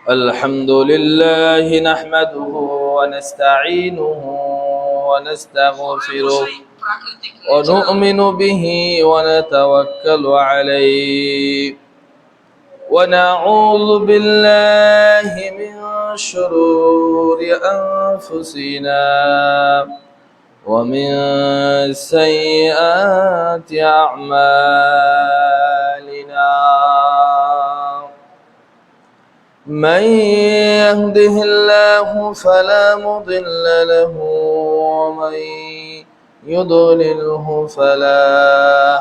الحمد لله نحمده ونستعينه ونستغفره ونؤمن به ونتوكل عليه ونعوذ بالله من شرور أنفسنا ومن سيئات أعمالنا من يهده الله فلا مضل له ومن يضلله فلا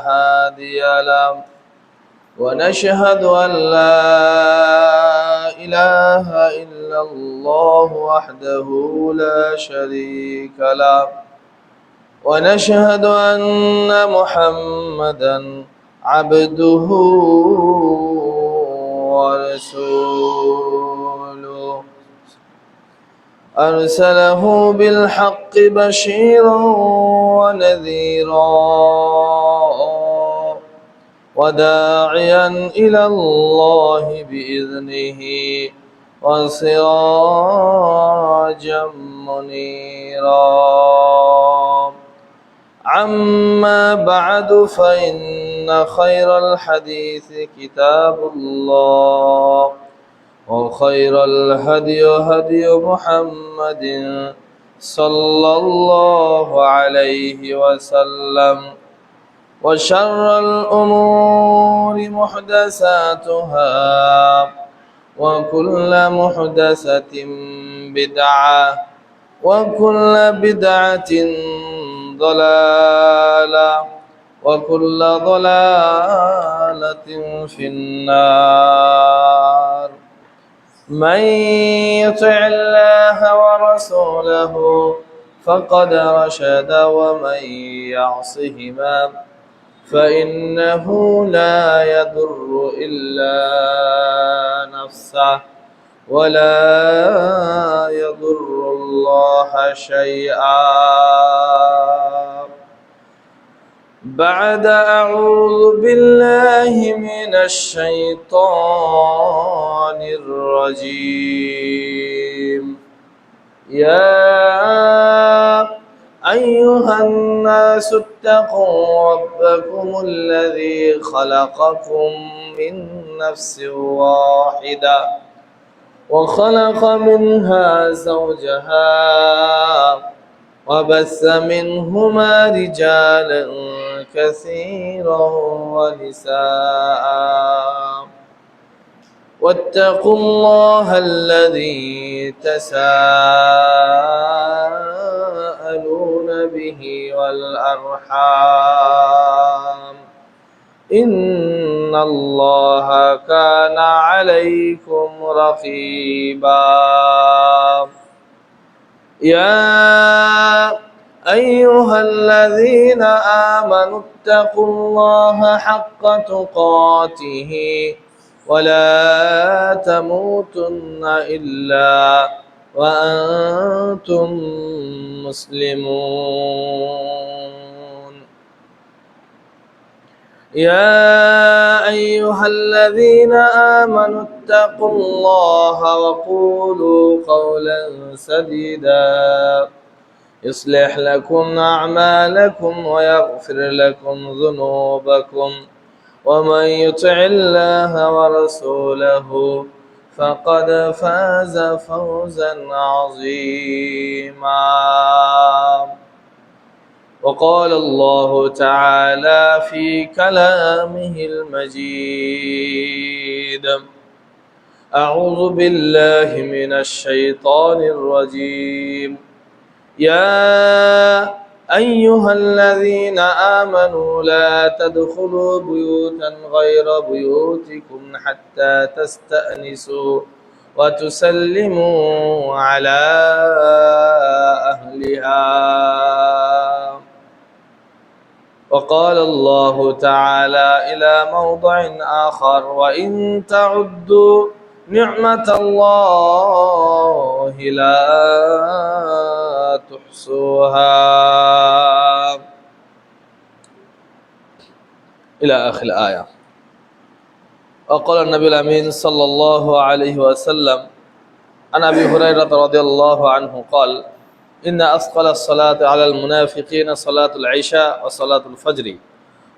هادي له ونشهد أن لا إله إلا الله وحده لا شريك له ونشهد أن محمدا عبده ورسوله أرسله بالحق بشيرا ونذيرا وداعيا إلى الله بإذنه وسراجا منيرا عما بعد فإن خير الحديث كتاب الله وخير الهدي هدي محمد صلى الله عليه وسلم وشر الأمور محدثاتها وكل محدثة بدعة وكل بدعة ضلالة وكل ضلالة في النار من يطع الله ورسوله فقد رشد ومن يعصهما فإنه لا يضر إلا نفسه ولا يضر الله شيئا بعد أعوذ بالله من الشيطان الرجيم يا أيها الناس اتقوا ربكم الذي خلقكم من نفس واحدة وخلق منها زوجها وبث منهما رجالا كثيرا ونساء واتقوا الله الذي تساءلون به والأرحام إن الله كان عليكم رقيبا يا أيها الذين آمنوا اتقوا الله حق تقاته ولا تموتن إلا وأنتم مسلمون يا أيها الذين آمنوا اتقوا الله وقولوا قولا سديدا يصلح لكم أعمالكم ويغفر لكم ذنوبكم ومن يطع الله ورسوله فقد فاز فوزا عظيما وقال الله تعالى في كلامه المجيد أعوذ بالله من الشيطان الرجيم يا أيها الذين آمنوا لا تدخلوا بيوتا غير بيوتكم حتى تستأنسوا وتسلموا على أهلها وقال الله تعالى إلى موضع آخر وإن تعدوا نعمة الله لا تحصوها إلى آخر الآية. وقال النبي الأمين صلى الله عليه وسلم عن أبي هريرة رضي الله عنه قال إن أثقل الصلاة على المنافقين صلاة العشاء وصلاة الفجر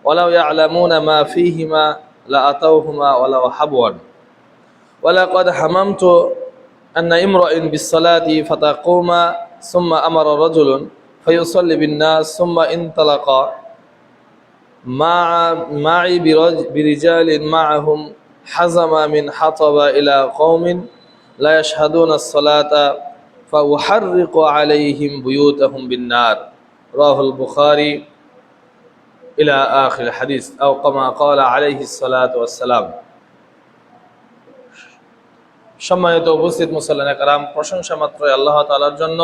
ولو يعلمون ما فيهما لأتوهما ولو حبوا ولقد حممت أن امرئ بالصلاة فتقوم ثم أمر رجل فيصلي بالناس ثم انطلق معي برجال معهم حزم من حطب إلى قوم لا يشهدون الصلاة فأحرق عليهم بيوتهم بالنار رواه البخاري إلى آخر الحديث أو كما قال عليه الصلاة والسلام। সম্মানিত উপস্থিত মুসল্লিনে কেরাম, প্রশংসা মাত্র আল্লাহ তাআলার জন্য,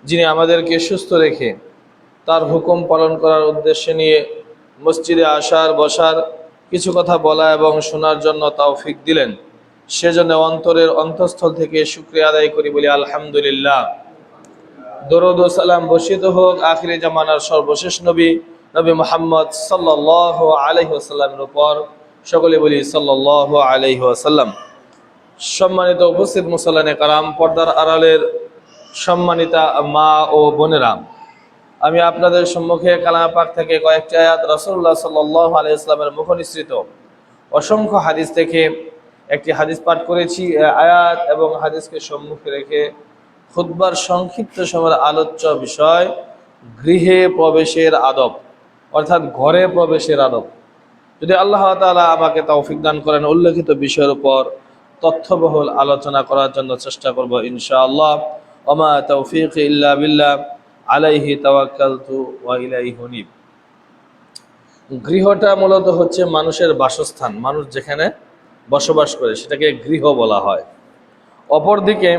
যিনি আমাদেরকে সুস্থ রেখে তার হুকুম পালন করার উদ্দেশ্যে নিয়ে মসজিদে আসার বসার, কিছু কথা বলা এবং শোনার জন্য তৌফিক দিলেন। সেজন্য অন্তরের অন্তঃস্থল থেকে শুকরিয়া আদায় করি, বলি আলহামদুলিল্লাহ। দরুদ ও সালাম বর্ষিত হোক আখিরি জামানার সর্বশেষ নবী মুহাম্মদ সাল্লাল্লাহু আলাইহি ওয়াসাল্লামের উপর, সকলে বলি সাল্লাল্লাহু আলাইহি ওয়াসাল্লাম। সম্মানিত উপস্থিত মুসল্লিনে কেরাম, পর্দার আড়ালের সম্মানিতা মা ও বোনেরা, আমি আপনাদের সম্মুখে কালাম পাক থেকে কয়েকটি আয়াত, রাসূলুল্লাহ সাল্লাল্লাহু আলাইহি ওয়াসাল্লামের মুখনিসৃত অসংখ্য হাদিস থেকে একটি হাদিস পাঠ করেছি। আয়াত এবং হাদিসকে সম্মুখে রেখে খুতবার সংক্ষিপ্ত সময়ের আলোচ্য বিষয় গৃহে প্রবেশের আদব, অর্থাৎ ঘরে প্রবেশের আদব। যদি আল্লাহ তাআলা আমাকে তৌফিক দান করেন, উল্লেখিত বিষয়ের উপর তথ্যবহুল আলোচনা করার জন্য চেষ্টা করব ইনশাআল্লাহ। ওমা তৌফিক ইল্লা বিল্লাহ, আলাইহি তাওয়াক্কালতু ওয়া ইলাইহি উনীব। গৃহটা মূলত হচ্ছে মানুষের বাসস্থান, মানুষ যেখানে বসবাস করে সেটাকে গৃহ বলা হয়। অপরদিকে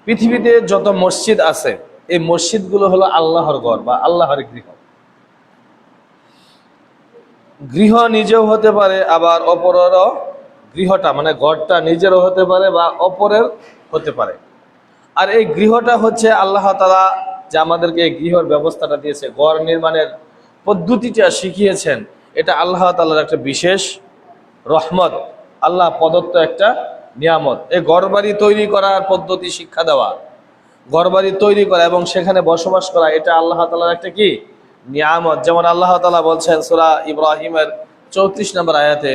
পৃথিবীতে যত মসজিদ আছে, এই মসজিদগুলো হলো আল্লাহর ঘর বা আল্লাহর গৃহ। গৃহ নিজেও হতে পারে, আবার অপরেরও, গৃহটা মানে ঘরটা নিজেরও হতে পারে বা অপরের হতে পারে। আর এই গৃহটা হচ্ছে আল্লাহ তাআলা যে আমাদেরকে এই গৃহর ব্যবস্থাটা দিয়েছে, ঘর নির্মাণের পদ্ধতিটা শিখিয়েছেন, এটা আল্লাহ তাআলার একটা বিশেষ রহমত, আল্লাহ প্রদত্ত একটা নিয়ামত। এই ঘরবাড়ি তৈরি করার পদ্ধতি শিক্ষা দেওয়া, ঘরবাড়ি তৈরি করা এবং সেখানে বসবাস করা, এটা আল্লাহ তাআলার একটা কি নিয়ামত। যেমন আল্লাহ তাআলা বলছেন সূরা ইব্রাহিমের 34 নম্বর আয়াতে,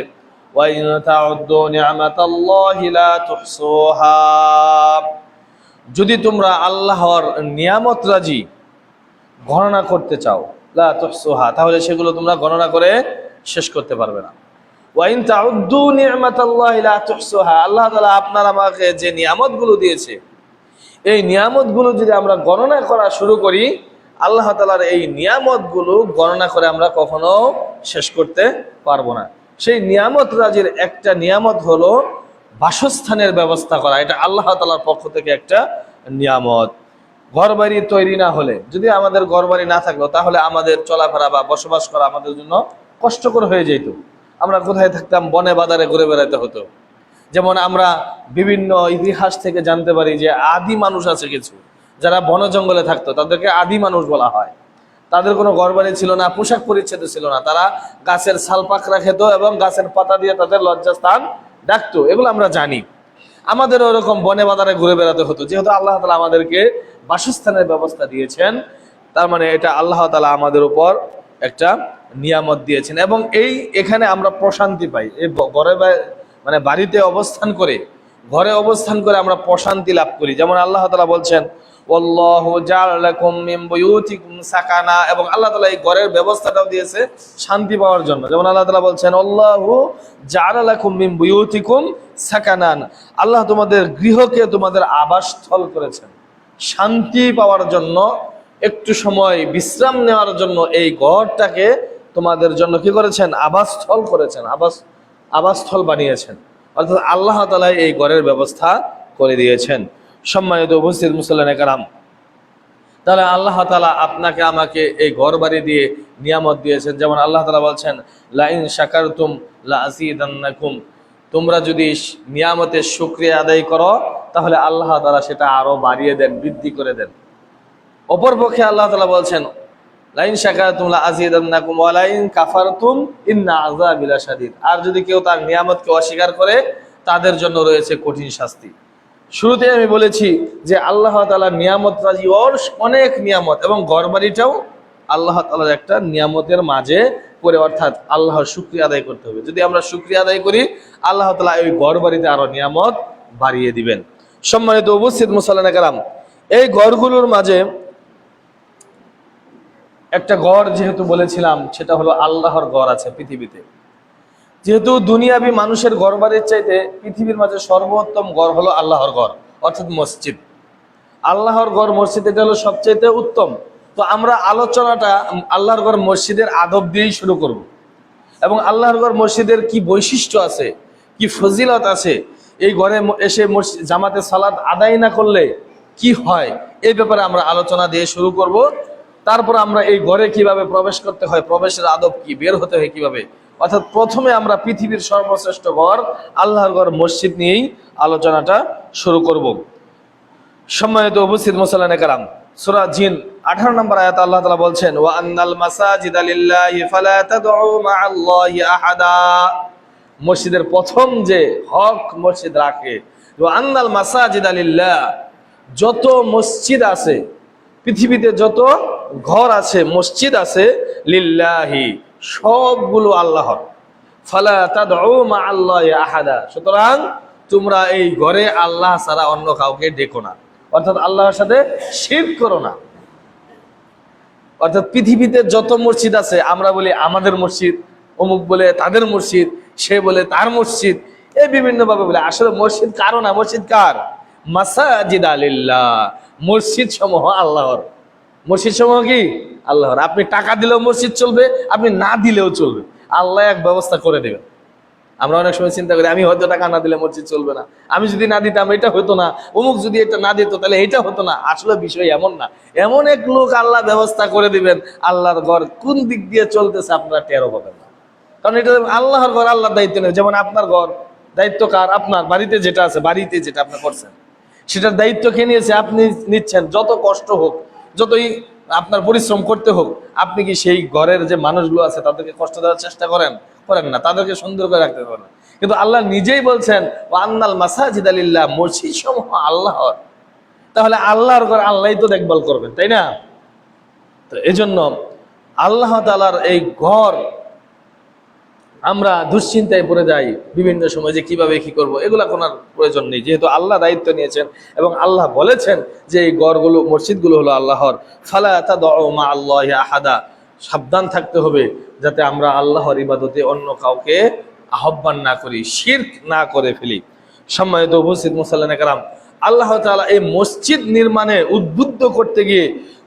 ওয়া ইন তাউদ্দু নি'মাতাল্লাহি লা তুহসুহা, যদি তোমরা আল্লাহর নিয়ামত রাজি গণনা করতে চাও, লা তুহসুহা, তাহলে সেগুলো তোমরা গণনা করে শেষ করতে পারবে না। ওয়া ইন তাউদ্দু নি'মাতাল্লাহি লা তুহসুহা, আল্লাহ তাআলা আপনার আমাকে যে নিয়ামতগুলো দিয়েছে, এই নিয়ামতগুলো যদি আমরা গণনা করা শুরু করি, আল্লাহ তাআলার এই নিয়ামতগুলো গণনা করে আমরা কখনো শেষ করতে পারবো না। সেই নিয়ামত রাজির একটা নিয়ামত হলো বাসস্থানের ব্যবস্থা করা, এটা আল্লাহ তাআলার পক্ষ থেকে একটা নিয়ামত। ঘরবাড়ি তৈরি না হলে, যদি আমাদের ঘরবাড়ি না থাকলো, তাহলে আমাদের চলাফেরা বা বসবাস করা আমাদের জন্য কষ্টকর হয়ে যেত। আমরা কোথায় থাকতাম? বনে বাজারে ঘুরে বেড়াতে হতো। যেমন আমরা বিভিন্ন ইতিহাস থেকে জানতে পারি যে আদি মানুষ আছে কিছু, যারা বন জঙ্গলে থাকতো, তাদেরকে আদি মানুষ বলা হয়। তাদের কোনো ঘরবাড়ি ছিল না, পোশাক পরিচ্ছদ ছিল না, তারা গাছের ছালপাকড়া খেত এবং গাছের পাতা দিয়ে তাদের লজ্জাস্থান ডাকতো, এগুলো আমরা জানি। আমাদের ওরকম বনে বাজারে ঘুরে বেড়াতে হতো। যেহেতু আল্লাহ তাআলা আমাদেরকে বাসস্থানের ব্যবস্থা দিয়েছেন, তার মানে এটা আল্লাহ তাআলা আমাদের উপর একটা নিয়ামত দিয়েছেন এবং এখানে আমরা প্রশান্তি পাই। এই ঘরে মানে বাড়িতে অবস্থান করে, ঘরে অবস্থান করে আমরা প্রশান্তি লাভ করি। যেমন আল্লাহ তাআলা বলছেন, ওয়াল্লাহু জাআলা লাকুম মিন বুয়ুতিকুম সাকানা, এবং আল্লাহ তাআলা এই ঘরের ব্যবস্থাটাও দিয়েছে শান্তি পাওয়ার জন্য। যেমন আল্লাহ তাআলা বলছেন, আল্লাহু জাআলা লাকুম মিন বুয়ুতিকুম সাকানান, আল্লাহ তোমাদের গৃহকে তোমাদের আবাসস্থল করেছেন শান্তি পাওয়ার জন্য, একটু সময় বিশ্রাম নেওয়ার জন্য এই ঘরটাকে তোমাদের জন্য কি করেছেন? আবাসস্থল করেছেন, আবাসস্থল বানিয়েছেন। অর্থাৎ আল্লাহ তাআলা এই ঘরের ব্যবস্থা করে দিয়েছেন। সম্মানিত উপস্থিত মুসল্লিনে কেরাম, তাহলে আল্লাহ তাআলা আপনাকে আমাকে এই ঘর বাড়ি দিয়ে নিয়ামত দিয়েছেন। যেমন আল্লাহ তাআলা বলছেন, লা ইন শাকারতুম লা আযীদান্নাকুম, তোমরা যদি নিয়ামতের শুকরিয়া আদায় করো তাহলে আল্লাহ তাআলা সেটা আরো বাড়িয়ে দেন, বৃদ্ধি করে দেন। অপরপক্ষে আল্লাহ তাআলা বলছেন, লাইন শাকারতুম লাযিদান্নাকুম ওয়া লাইন কাফারতুম ইন্না আযাবি লাশাদীদ। আর যদি কেউ তার নিয়ামতকে অস্বীকার করে তাদের জন্য রয়েছে কঠিন শাস্তি। শুরুতে আমি বলেছি যে আল্লাহ তাআলার নিয়ামত রাজি অনেক নিয়ামত, এবং ঘরবাড়িটাও আল্লাহ তাআলার একটা নিয়ামতের মাঝে পড়ে, অর্থাৎ আল্লাহর শুকরিয়া আদায় করতে হবে। যদি আমরা শুকরিয়া আদায় করি, আল্লাহ তাআলা এই ঘরবাড়িতে আরো নিয়ামত বাড়িয়ে দিবেন। সম্মানিত উপস্থিত মুসল্লিনা কেরাম, এই ঘরগুলোর মাঝে একটা ঘর যেহেতু বলেছিলাম, সেটা হলো আল্লাহর ঘর আছে পৃথিবীতে। যেহেতু দুনিয়াবি মানুষের ঘর বাড়ির চাইতে পৃথিবীর মাঝে সর্বোত্তম ঘর হলো আল্লাহর ঘর, অর্থাৎ মসজিদ। আল্লাহর ঘর মসজিদ, এটা হলো সবচাইতে উত্তম। তো আমরা আলোচনাটা আল্লাহর ঘর মসজিদের আদব দিয়েই শুরু করব, এবং আল্লাহর ঘর মসজিদের কি বৈশিষ্ট্য আছে, কি ফজিলত আছে, এই ঘরে এসে জামাতে সালাত আদায় না করলে কি হয়, এই ব্যাপারে আমরা আলোচনা দিয়ে শুরু করব। তারপর আমরা এই ঘরে কিভাবে প্রবেশ করতে হয়, প্রবেশের আদব কি, বের হতে হয় কিভাবে, অর্থাৎ প্রথমে আমরা পৃথিবীর সর্বশ্রেষ্ঠ ঘর আল্লাহর ঘর মসজিদ নিয়েই আলোচনাটা শুরু করব। সম্মানিত উপস্থিত মুসল্লিনা কেরাম, সূরা জিন 18 নম্বর আয়াত আল্লাহ তাআলা বলছেন, ওয়া আন্নাল মাসাজিদা লিল্লাহি ফালা তাদউ মা'আল্লাহি আহাদা। মসজিদের প্রথম যে হক মসজিদ রাখে, ওয়া আন্নাল মাসাজিদা লিল্লাহ, যত মসজিদ আছে পৃথিবীতে, যত ঘর আছে, মসজিদ আছে, লিল্লাহি, সবগুলো আল্লাহর। ফালা তাদউ মা'আল্লাহি আহাদা, সুতরাং তোমরা এই ঘরে আল্লাহ ছাড়া অন্য কাউকে ডেকো না, অর্থাৎ আল্লাহর সাথে শিরক করো না। অর্থাৎ পৃথিবীতে যত মসজিদ আছে, আমরা বলি আমাদের মসজিদ, অমুক বলে তাদের মসজিদ, সে বলে তার মসজিদ, এই বিভিন্ন ভাবে বলে। আসলে মসজিদ কারো না, মসজিদ কার? মাসাজিদ লিল্লাহ, মসজিদ সমূহ আল্লাহর। মসজিদ সমূহ কি? আল্লাহর। আপনি টাকা দিলেও মসজিদ চলবে, আপনি না দিলেও চলবে, আল্লাহ এক ব্যবস্থা করে দেবেন। আমরা অনেক সময় চিন্তা করি, আমি হয়তো টাকা না দিলে মসজিদ চলবে না, আমি যদি না দিতাম এটা হতো না, অমুক যদি এটা না দিত তাহলে এটা হতো না। আসলে বিষয় এমন না, এমন এক লোক আল্লাহ ব্যবস্থা করে দিবেন, আল্লাহর ঘর কোন দিক দিয়ে চলতেছে আপনারা টেরও পাবেন না। কারণ এটা আল্লাহর ঘর, আল্লাহর দায়িত্ব নেই। যেমন আপনার ঘর, দায়িত্ব কার? আপনার। বাড়িতে যেটা আছে, বাড়িতে যেটা আপনি করছেন, সেটার দায়িত্ব কে নিয়েছে? আপনি নিচ্ছেন। যত কষ্ট হোক, যতই আপনার পরিশ্রম করতে হোক, আপনি কি সেই ঘরের যে মানুষগুলো আছে তাদেরকে কষ্ট দেওয়ার চেষ্টা করেন? করেন না, তাদেরকে সুন্দর করে রাখতে পারেন। কিন্তু আল্লাহ নিজেই বলছেন, ওয়া আন্নাল মাসাজিদা লিল্লাহ, মসজিদ সমূহ আল্লাহর। তাহলে আল্লাহর ঘর আল্লাহই তো দেখভাল করবেন, তাই না? তো এজন্য আল্লাহ তাআলার এই ঘর আমরা দুশ্চিন্তায় পড়ে যাই বিভিন্ন সময় যে কিভাবে কি করব, এগুলা কোনার প্রয়োজন নেই, যেহেতু আল্লাহ দায়িত্ব নিয়েছেন এবং আল্লাহ বলেছেন যে এই ঘরগুলো, মসজিদগুলো হলো আল্লাহর। ফালা তাদউ মা'আল্লাহি আহাদা, সাবধান থাকতে হবে যাতে আমরা আল্লাহর ইবাদতে অন্য কাউকে আহ্বান না করি, শিরক না করে ফেলি। সম্মানিত উপস্থিত মুসল্লিনা কেরাম, আল্লাহ তাআলা এই মসজিদ নির্মাণে উদ্বুদ্ধ করতে গিয়ে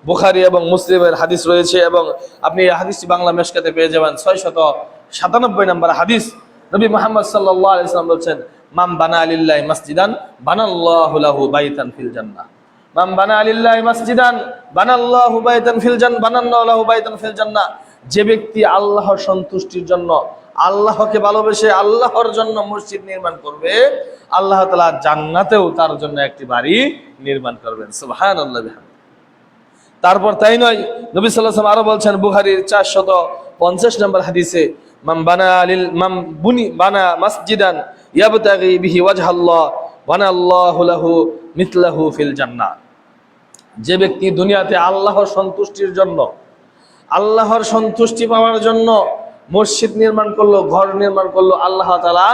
বুখারী এবং মুসলিমের হাদিস রয়েছে, এবং আপনি এই হাদিসটি বাংলা মেশকাতে পেয়ে যাবেন 697 নম্বর হাদিস। নবী মুহাম্মদ সাল্লাল্লাহু আলাইহি ওয়াসাল্লাম বলেছেন, মান বানা লিল্লাহি মাসজিদান বানাল্লাহু লাহু বাইতান ফিল জান্নাহ। মান বানা লিল্লাহি মাসজিদান বানাল্লাহু বাইতান ফিল জান্নাহ, বানাল্লাহু লাহু বাইতান ফিল জান্নাহ। যে ব্যক্তি আল্লাহর সন্তুষ্টির জন্য, আল্লাহকে ভালোবেসে আল্লাহর জন্য মসজিদ নির্মাণ করবে, আল্লাহ তাআলা জান্নাতেও তার জন্য একটি বাড়ি নির্মাণ করবেন। সুবহানাল্লাহ। তারপর তাই নয়, নবী সাল্লাল্লাহু আলাইহি ওয়াসাল্লাম আরো বলছেন বুখারীর 450 নম্বর হাদিসে, মান বানা মাসজিদান ইয়াবতাগি বিহি ওয়াজহাল্লাহ বানাল্লাহু লাহু মিথলাহু ফিল জান্নাহ। যে ব্যক্তি দুনিয়াতে আল্লাহর সন্তুষ্টির জন্য, আল্লাহর সন্তুষ্টি পাওয়ার জন্য মসজিদ নির্মাণ করলো, ঘর নির্মাণ করলো, আল্লাহ তাআলা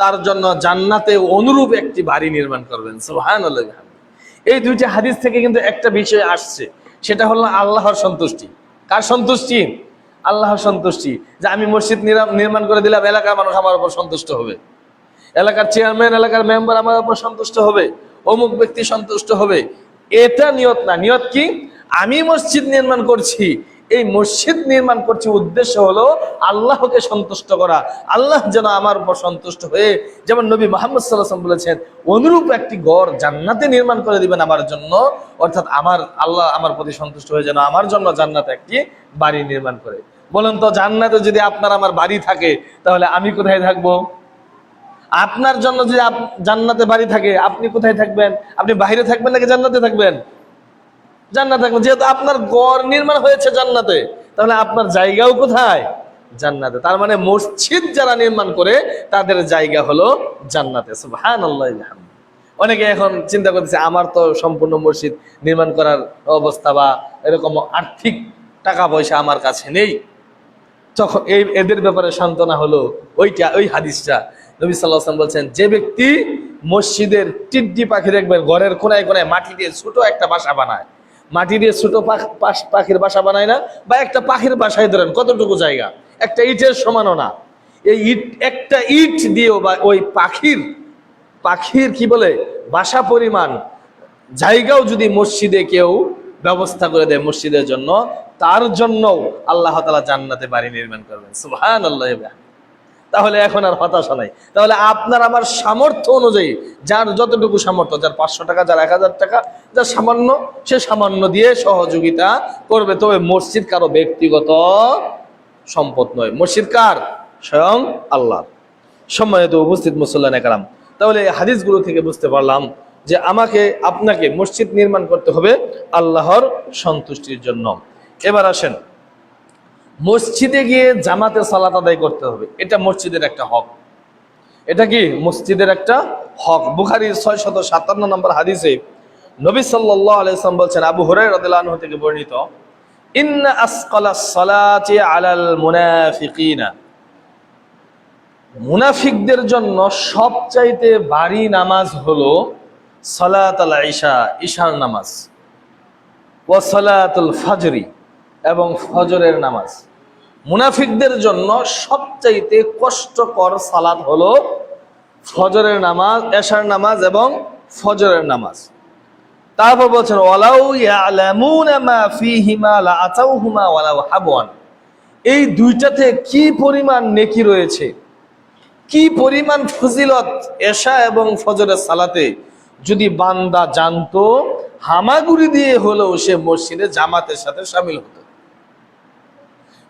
তার জন্য জান্নাতে অনুরূপ একটি বাড়ি নির্মাণ করবেন। সুবহানাল্লাহ। এই দুইটা হাদিস থেকে কিন্তু একটা বিষয় আসছে, সেটা হলো আল্লাহর সন্তুষ্টি। কার সন্তুষ্টি? আল্লাহর সন্তুষ্টি। যে আমি মসজিদ নির্মাণ করে দিলাম, এলাকার মানুষ আমার উপর সন্তুষ্ট হবে, এলাকার চেয়ারম্যান, এলাকার মেম্বার আমার উপর সন্তুষ্ট হবে, অমুক ব্যক্তি সন্তুষ্ট হবে। এটা নিয়ত না। নিয়ত কি? আমি মসজিদ নির্মাণ করছি, এই মসজিদ নির্মাণ করছি উদ্দেশ্য হলো আল্লাহকে সন্তুষ্ট করা, আল্লাহ যেন আমার উপর সন্তুষ্ট হয়ে, যেমন নবী মুহাম্মদ সাল্লাল্লাহু আলাইহি ওয়াসাল্লাম বলেছেন, অনুরূপ একটি ঘর জান্নাতে নির্মাণ করে দিবেন আমার জন্য, অর্থাৎ আমার আল্লাহ আমার প্রতি সন্তুষ্ট হয়ে যেন আমার জন্য জান্নাতে একটি বাড়ি নির্মাণ করে। বলেন তো, জান্নাতে যদি আপনার আমার বাড়ি থাকে, তাহলে আমি কোথায় থাকবো? আপনার জন্য যদি জান্নাতে বাড়ি থাকে, আপনি কোথায় থাকবেন? আপনি বাইরে থাকবেন নাকি জান্নাতে থাকবেন? জান্নাতে থাকবেন। যেহেতু আপনার ঘর নির্মাণ হয়েছে জান্নাতে, তাহলে আপনার জায়গাও কোথায়? জান্নাতে। তার মানে মসজিদ যারা নির্মাণ করে তাদের জায়গা হলো জান্নাতে। সুবহানাল্লাহ। অনেকে এখন চিন্তা করতেছে আমার তো সম্পূর্ণ মসজিদ নির্মাণ করার অবস্থা বা এরকম আর্থিক টাকা পয়সা আমার কাছে নেই। তখন এদের ব্যাপারে সান্ত্বনা হলো ওই হাদিসটা। নবী সাল্লাল্লাহু আলাইহি ওয়াসাল্লাম বলছেন, যে ব্যক্তি মসজিদের টিড্ডি পাখি দেখবেন ঘরের কোনায় কোনায় মাটি দিয়ে ছোট একটা বাসা বানায়, মাটি দিয়ে ছোট পাখির বাসা বানায় না, বা একটা পাখির বাসায় ধরেন কতটুকু জায়গা, একটা ইটের সমানও না, এই একটা ইট দিয়েও বা ওই পাখির কি বলে বাসা পরিমাণ জায়গাও যদি মসজিদে কেউ ব্যবস্থা করে দেয় মসজিদের জন্য, তার জন্য আল্লাহ তাআলা জান্নাতে বাড়ি নির্মাণ করবেন। সুবহানাল্লাহ। তাহলে এখন আর হতাশা নাই। তাহলে আপনার আমার সামর্থ্য অনুযায়ী, যার যতটুকু সামর্থ্য, যার 500 টাকা, যার 1000 টাকা, যার সামান্য, সে সামান্য দিয়ে সহযোগিতা করবে। তবে মসজিদ কারো ব্যক্তিগত সম্পদ নয়, মসজিদ কার? স্বয়ং আল্লাহ। সম্মানিত উপস্থিত মুসল্লিয়ানে কেরাম, তাহলে এই হাদিসগুলো থেকে বুঝতে পারলাম যে আমাকে আপনাকে মসজিদ নির্মাণ করতে হবে আল্লাহর সন্তুষ্টির জন্য। এবার আসেন, মসজিদে গিয়ে জামাতে সালাত আদায় করতে হবে, এটা মসজিদের একটা হক। এটা কি? মসজিদের একটা হক। বুখারীর 657 নম্বর হাদিসে নবী সাল্লাল্লাহু আলাইহি ওয়াসাল্লাম বলছেন, আবু হুরায়রা রাদিয়াল্লাহু আনহু থেকে বর্ণিত, ইন্না আসকালাস সালাতি আলাল মুনাফিকিনা, মুনাফিকদের জন্য সবচাইতে ভারী নামাজ হলো সালাতুল ইশা, ইশার নামাজ, ওয়া সালাতুল ফজরি, এবং ফজরের নামাজ। মুনাফিকদের জন্য সবচাইতে কষ্টকর সালাত হলো ফজরের নামাজ, এশার নামাজ এবং ফজরের নামাজ। তারপর বলছেন, ওয়ালাউ ইয়ালামুনা মা ফীহিমা লাআতাউহুমা ওয়ালাউ হাবওয়ান, এই দুইটাতে কি পরিমাণ নেকি রয়েছে, কি পরিমাণ ফজিলত এশা এবং ফজরের সালাতে, যদি বান্দা জানতো হামাগুড়ি দিয়ে হলেও সে মসজিদে জামাতের সাথে শামিল হতো।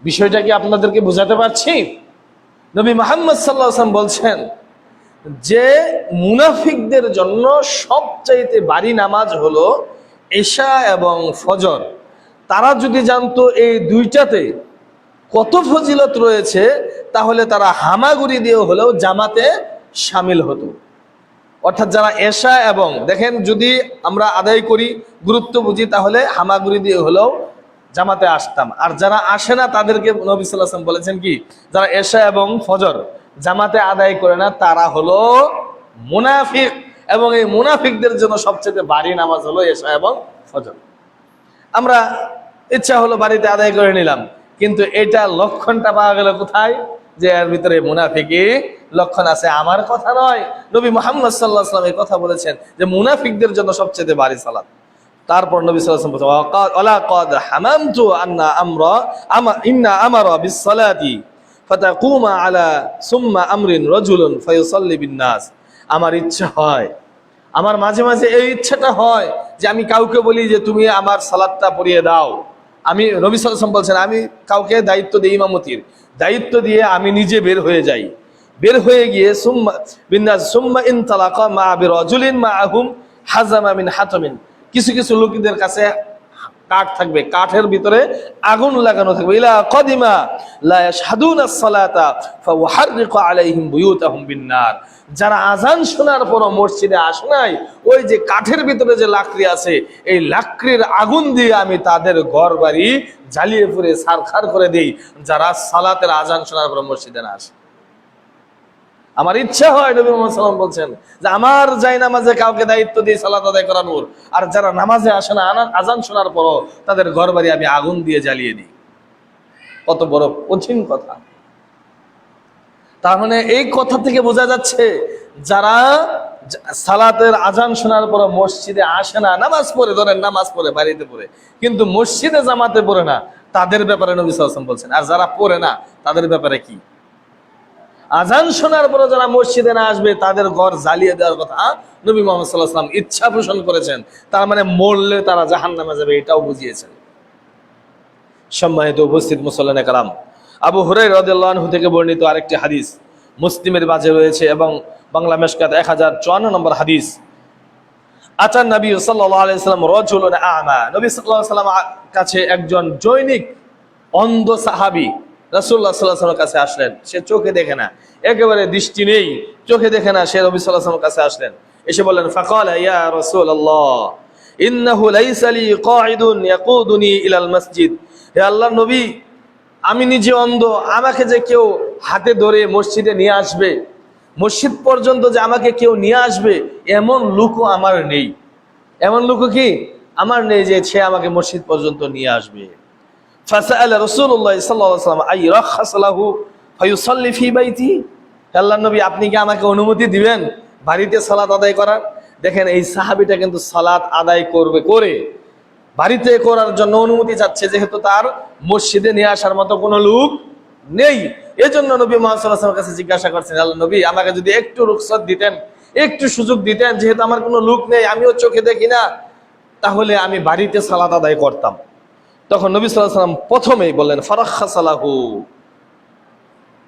বিষয়টা কি আপনাদেরকে বোঝাতে পারছি? নবী মুহাম্মদ সাল্লাল্লাহু আলাইহি ওয়াসাল্লাম বলছেন যে মুনাফিকদের জন্য সবচাইতে ভারী নামাজ হলো এশা এবং ফজর। তারা যদি জানতো এই দুইটাতে কত ফজিলত রয়েছে, তাহলে তারা হামাগুড়ি দিয়ে হলেও জামাতে শামিল হতো। অর্থাৎ যারা এশা এবং, দেখেন যদি আমরা আদায় করি, গুরুত্ব বুঝি, তাহলে হামাগুড়ি দিয়ে হলেও জামাতে আসতাম। আর যারা আসে না তাদেরকে নবী সাল্লাল্লাহু আলাইহি ওয়াসাল্লাম বলেছেন কি, যারা এশা এবং ফজর জামাতে আদায় করে না তারা হলো মুনাফিক, এবং এই মুনাফিকদের জন্য সবচেয়ে ভারী নামাজ হলো এশা এবং ফজর। আমরা ইচ্ছা হলো বাড়িতে আদায় করে নিলাম, কিন্তু এটা লক্ষণটা পাওয়া গেল কোথায়? যে এর ভিতরে মুনাফিকি লক্ষণ আছে। আমার কথা নয়, নবী মুহাম্মদ সাল্লাল্লাহু আলাইহি ওয়াসাল্লাম এই কথা বলেছেন যে মুনাফিকদের জন্য সবচেয়ে ভারী সালাত। তারপর নবী সাল্লাল্লাহু আলাইহি ওয়াসাল্লাম বলেছেন, ওয়ালা ক্বাদ হামামতু আন্না ইন্না আমারা বিস সালাতি ফাতাকুমা আলা সুম্মা আমরিন রাজুলুন ফায়ুসাল্লি বিন নাস। আমার ইচ্ছা হয়, আমার মাঝে মাঝে এই ইচ্ছাটা হয় যে আমি কাউকে বলি যে তুমি আমার সালাতটা পড়িয়ে দাও। আমি, নবী সাল্লাল্লাহু আলাইহি ওয়াসাল্লাম বলছেন, আমি কাউকে দায়িত্ব দিই, ইমামতির দায়িত্ব দিয়ে আমি নিজে বের হয়ে যাই। বের হয়ে গিয়ে সুম্মা বিন্নাস সুম্মা ইনতালাকা মা বিরাজুলিন মাআহুম হাজামা মিন হাতামিন, কিছু কিছু লোকদের কাছে কাঠ থাকবে, কাঠের ভিতরে আগুন লাগানো থাকবে। ইলা কদিমা লা ইয়াশহাদুনাস সালাতা ফাউহাররিকু আলাইহিম বুয়ুতাহুম বিন্নার, যারা আজান শোনার পর মসজিদে আসে নাই, ওই যে কাঠের ভিতরে যে লাকড়ি আছে, এই লাকড়ির আগুন দিয়ে আমি তাদের ঘর বাড়ি জ্বালিয়ে পুড়ে ছারখার করে দেই, যারা সালাতের আজান শোনার পর মসজিদে না আসে। আমার ইচ্ছা হয়, নবী মুহাম্মদ সাল্লাল্লাহু আলাইহি ওয়াসাল্লাম বলছেন, যে আমার যাই নামাজে কাউকে দায়িত্ব দিয়ে সালাত আদায় করানোর, আর যারা নামাজে আসে না আজান শোনার পরও তাদের ঘর বাড়ি আমি আগুন দিয়ে জ্বালিয়ে দিই। কত বড় কঠিন কথা। তার মানে এই কথা থেকে বোঝা যাচ্ছে, যারা সালাতের আজান শোনার পর মসজিদে আসে না, নামাজ পড়ে, ধরেন নামাজ পড়ে বাড়িতে পড়ে, কিন্তু মসজিদে জামাতে পড়ে না, তাদের ব্যাপারে নবী সাল্লাল্লাহু আলাইহি ওয়াসাল্লাম বলছেন। আর যারা পড়ে না তাদের ব্যাপারে কি? আজান শোনার পরে যারা মসজিদে না আসবে তাদের ঘর জ্বালিয়ে দেওয়ার কথা নবী মুহাম্মদ সাল্লাল্লাহু আলাইহি ওয়াসাল্লাম ইচ্ছা পোষণ করেছেন। তার মানে মরলে তারা জাহান্নামে যাবে, এটাও বুঝিয়েছেন। সম্মানিত উপস্থিত মুসল্লিয়ানে কেরাম, আবু হুরায়রা রাদিয়াল্লাহু আনহু থেকে বর্ণিত আরেকটি হাদিস মুসলিমের মাঝে রয়েছে এবং বাংলা মেশকাত 1054 নম্বর হাদিস। আচার নবী সাল্লাল্লাহু আলাইহি ওয়াসাল্লাম রাজুলুন আ'মা, নবী সাল্লাল্লাহু আলাইহি ওয়াসাল্লাম কাছে একজন জৈনিক অন্ধ সাহাবী রাসূলুল্লাহ সাল্লাল্লাহু আলাইহি ওয়াসাল্লাম কাছে আসলেন। সে চোখে দেখে না, একেবারে দৃষ্টি নেই, চোখে দেখে না। সে নবী সাল্লাল্লাহু আলাইহি ওয়াসাল্লাম কাছে আসলেন, এসে বললেন ফাকালা ইয়া রাসূলুল্লাহ ইন্নাহু লাইসা লি কাঈদুন ইয়াকুদুনি ইলাল মসজিদ। হে আল্লাহর নবী, আমি নিজে অন্ধ, আমাকে যে কেউ হাতে ধরে মসজিদে নিয়ে আসবে, মসজিদ পর্যন্ত যে আমাকে কেউ নিয়ে আসবে, এমন লোকও আমার নেই। এমন লোকও কি আমার নেই যে সে আমাকে মসজিদ পর্যন্ত নিয়ে আসবে। ফাসাআলা রাসূলুল্লাহ সাল্লাল্লাহু আলাইহি ওয়াসাল্লাম আই রাখাস লাহু ফায়ুসাল্লি ফি বাইতি। আল্লাহর নবী, আপনি কি আমাকে অনুমতি দিবেন বাড়িতে সালাত আদায় করার? দেখেন, এই সাহাবীটা কিন্তু সালাত আদায় করে বাড়িতে করার জন্য অনুমতি চাচ্ছে, যেহেতু তার মসজিদে নিয়ে আসার মতো কোনো লোক নেই। এজন্য নবী মুহাম্মদ সাল্লাল্লাহু আলাইহি ওয়াসাল্লামের কাছে জিজ্ঞাসা করছেন, আল্লাহ নবী, আমাকে যদি একটু রুখসত দিতেন, একটু সুযোগ দিতেন, যেহেতু আমার কোনো লোক নেই, আমিও চোখে দেখি না, তাহলে আমি বাড়িতে সালাত আদায় করতাম। তখন নবী সাল্লাল্লাহু আলাইহি ওয়াসাল্লাম প্রথমেই বললেন ফারাখাসা লাহু।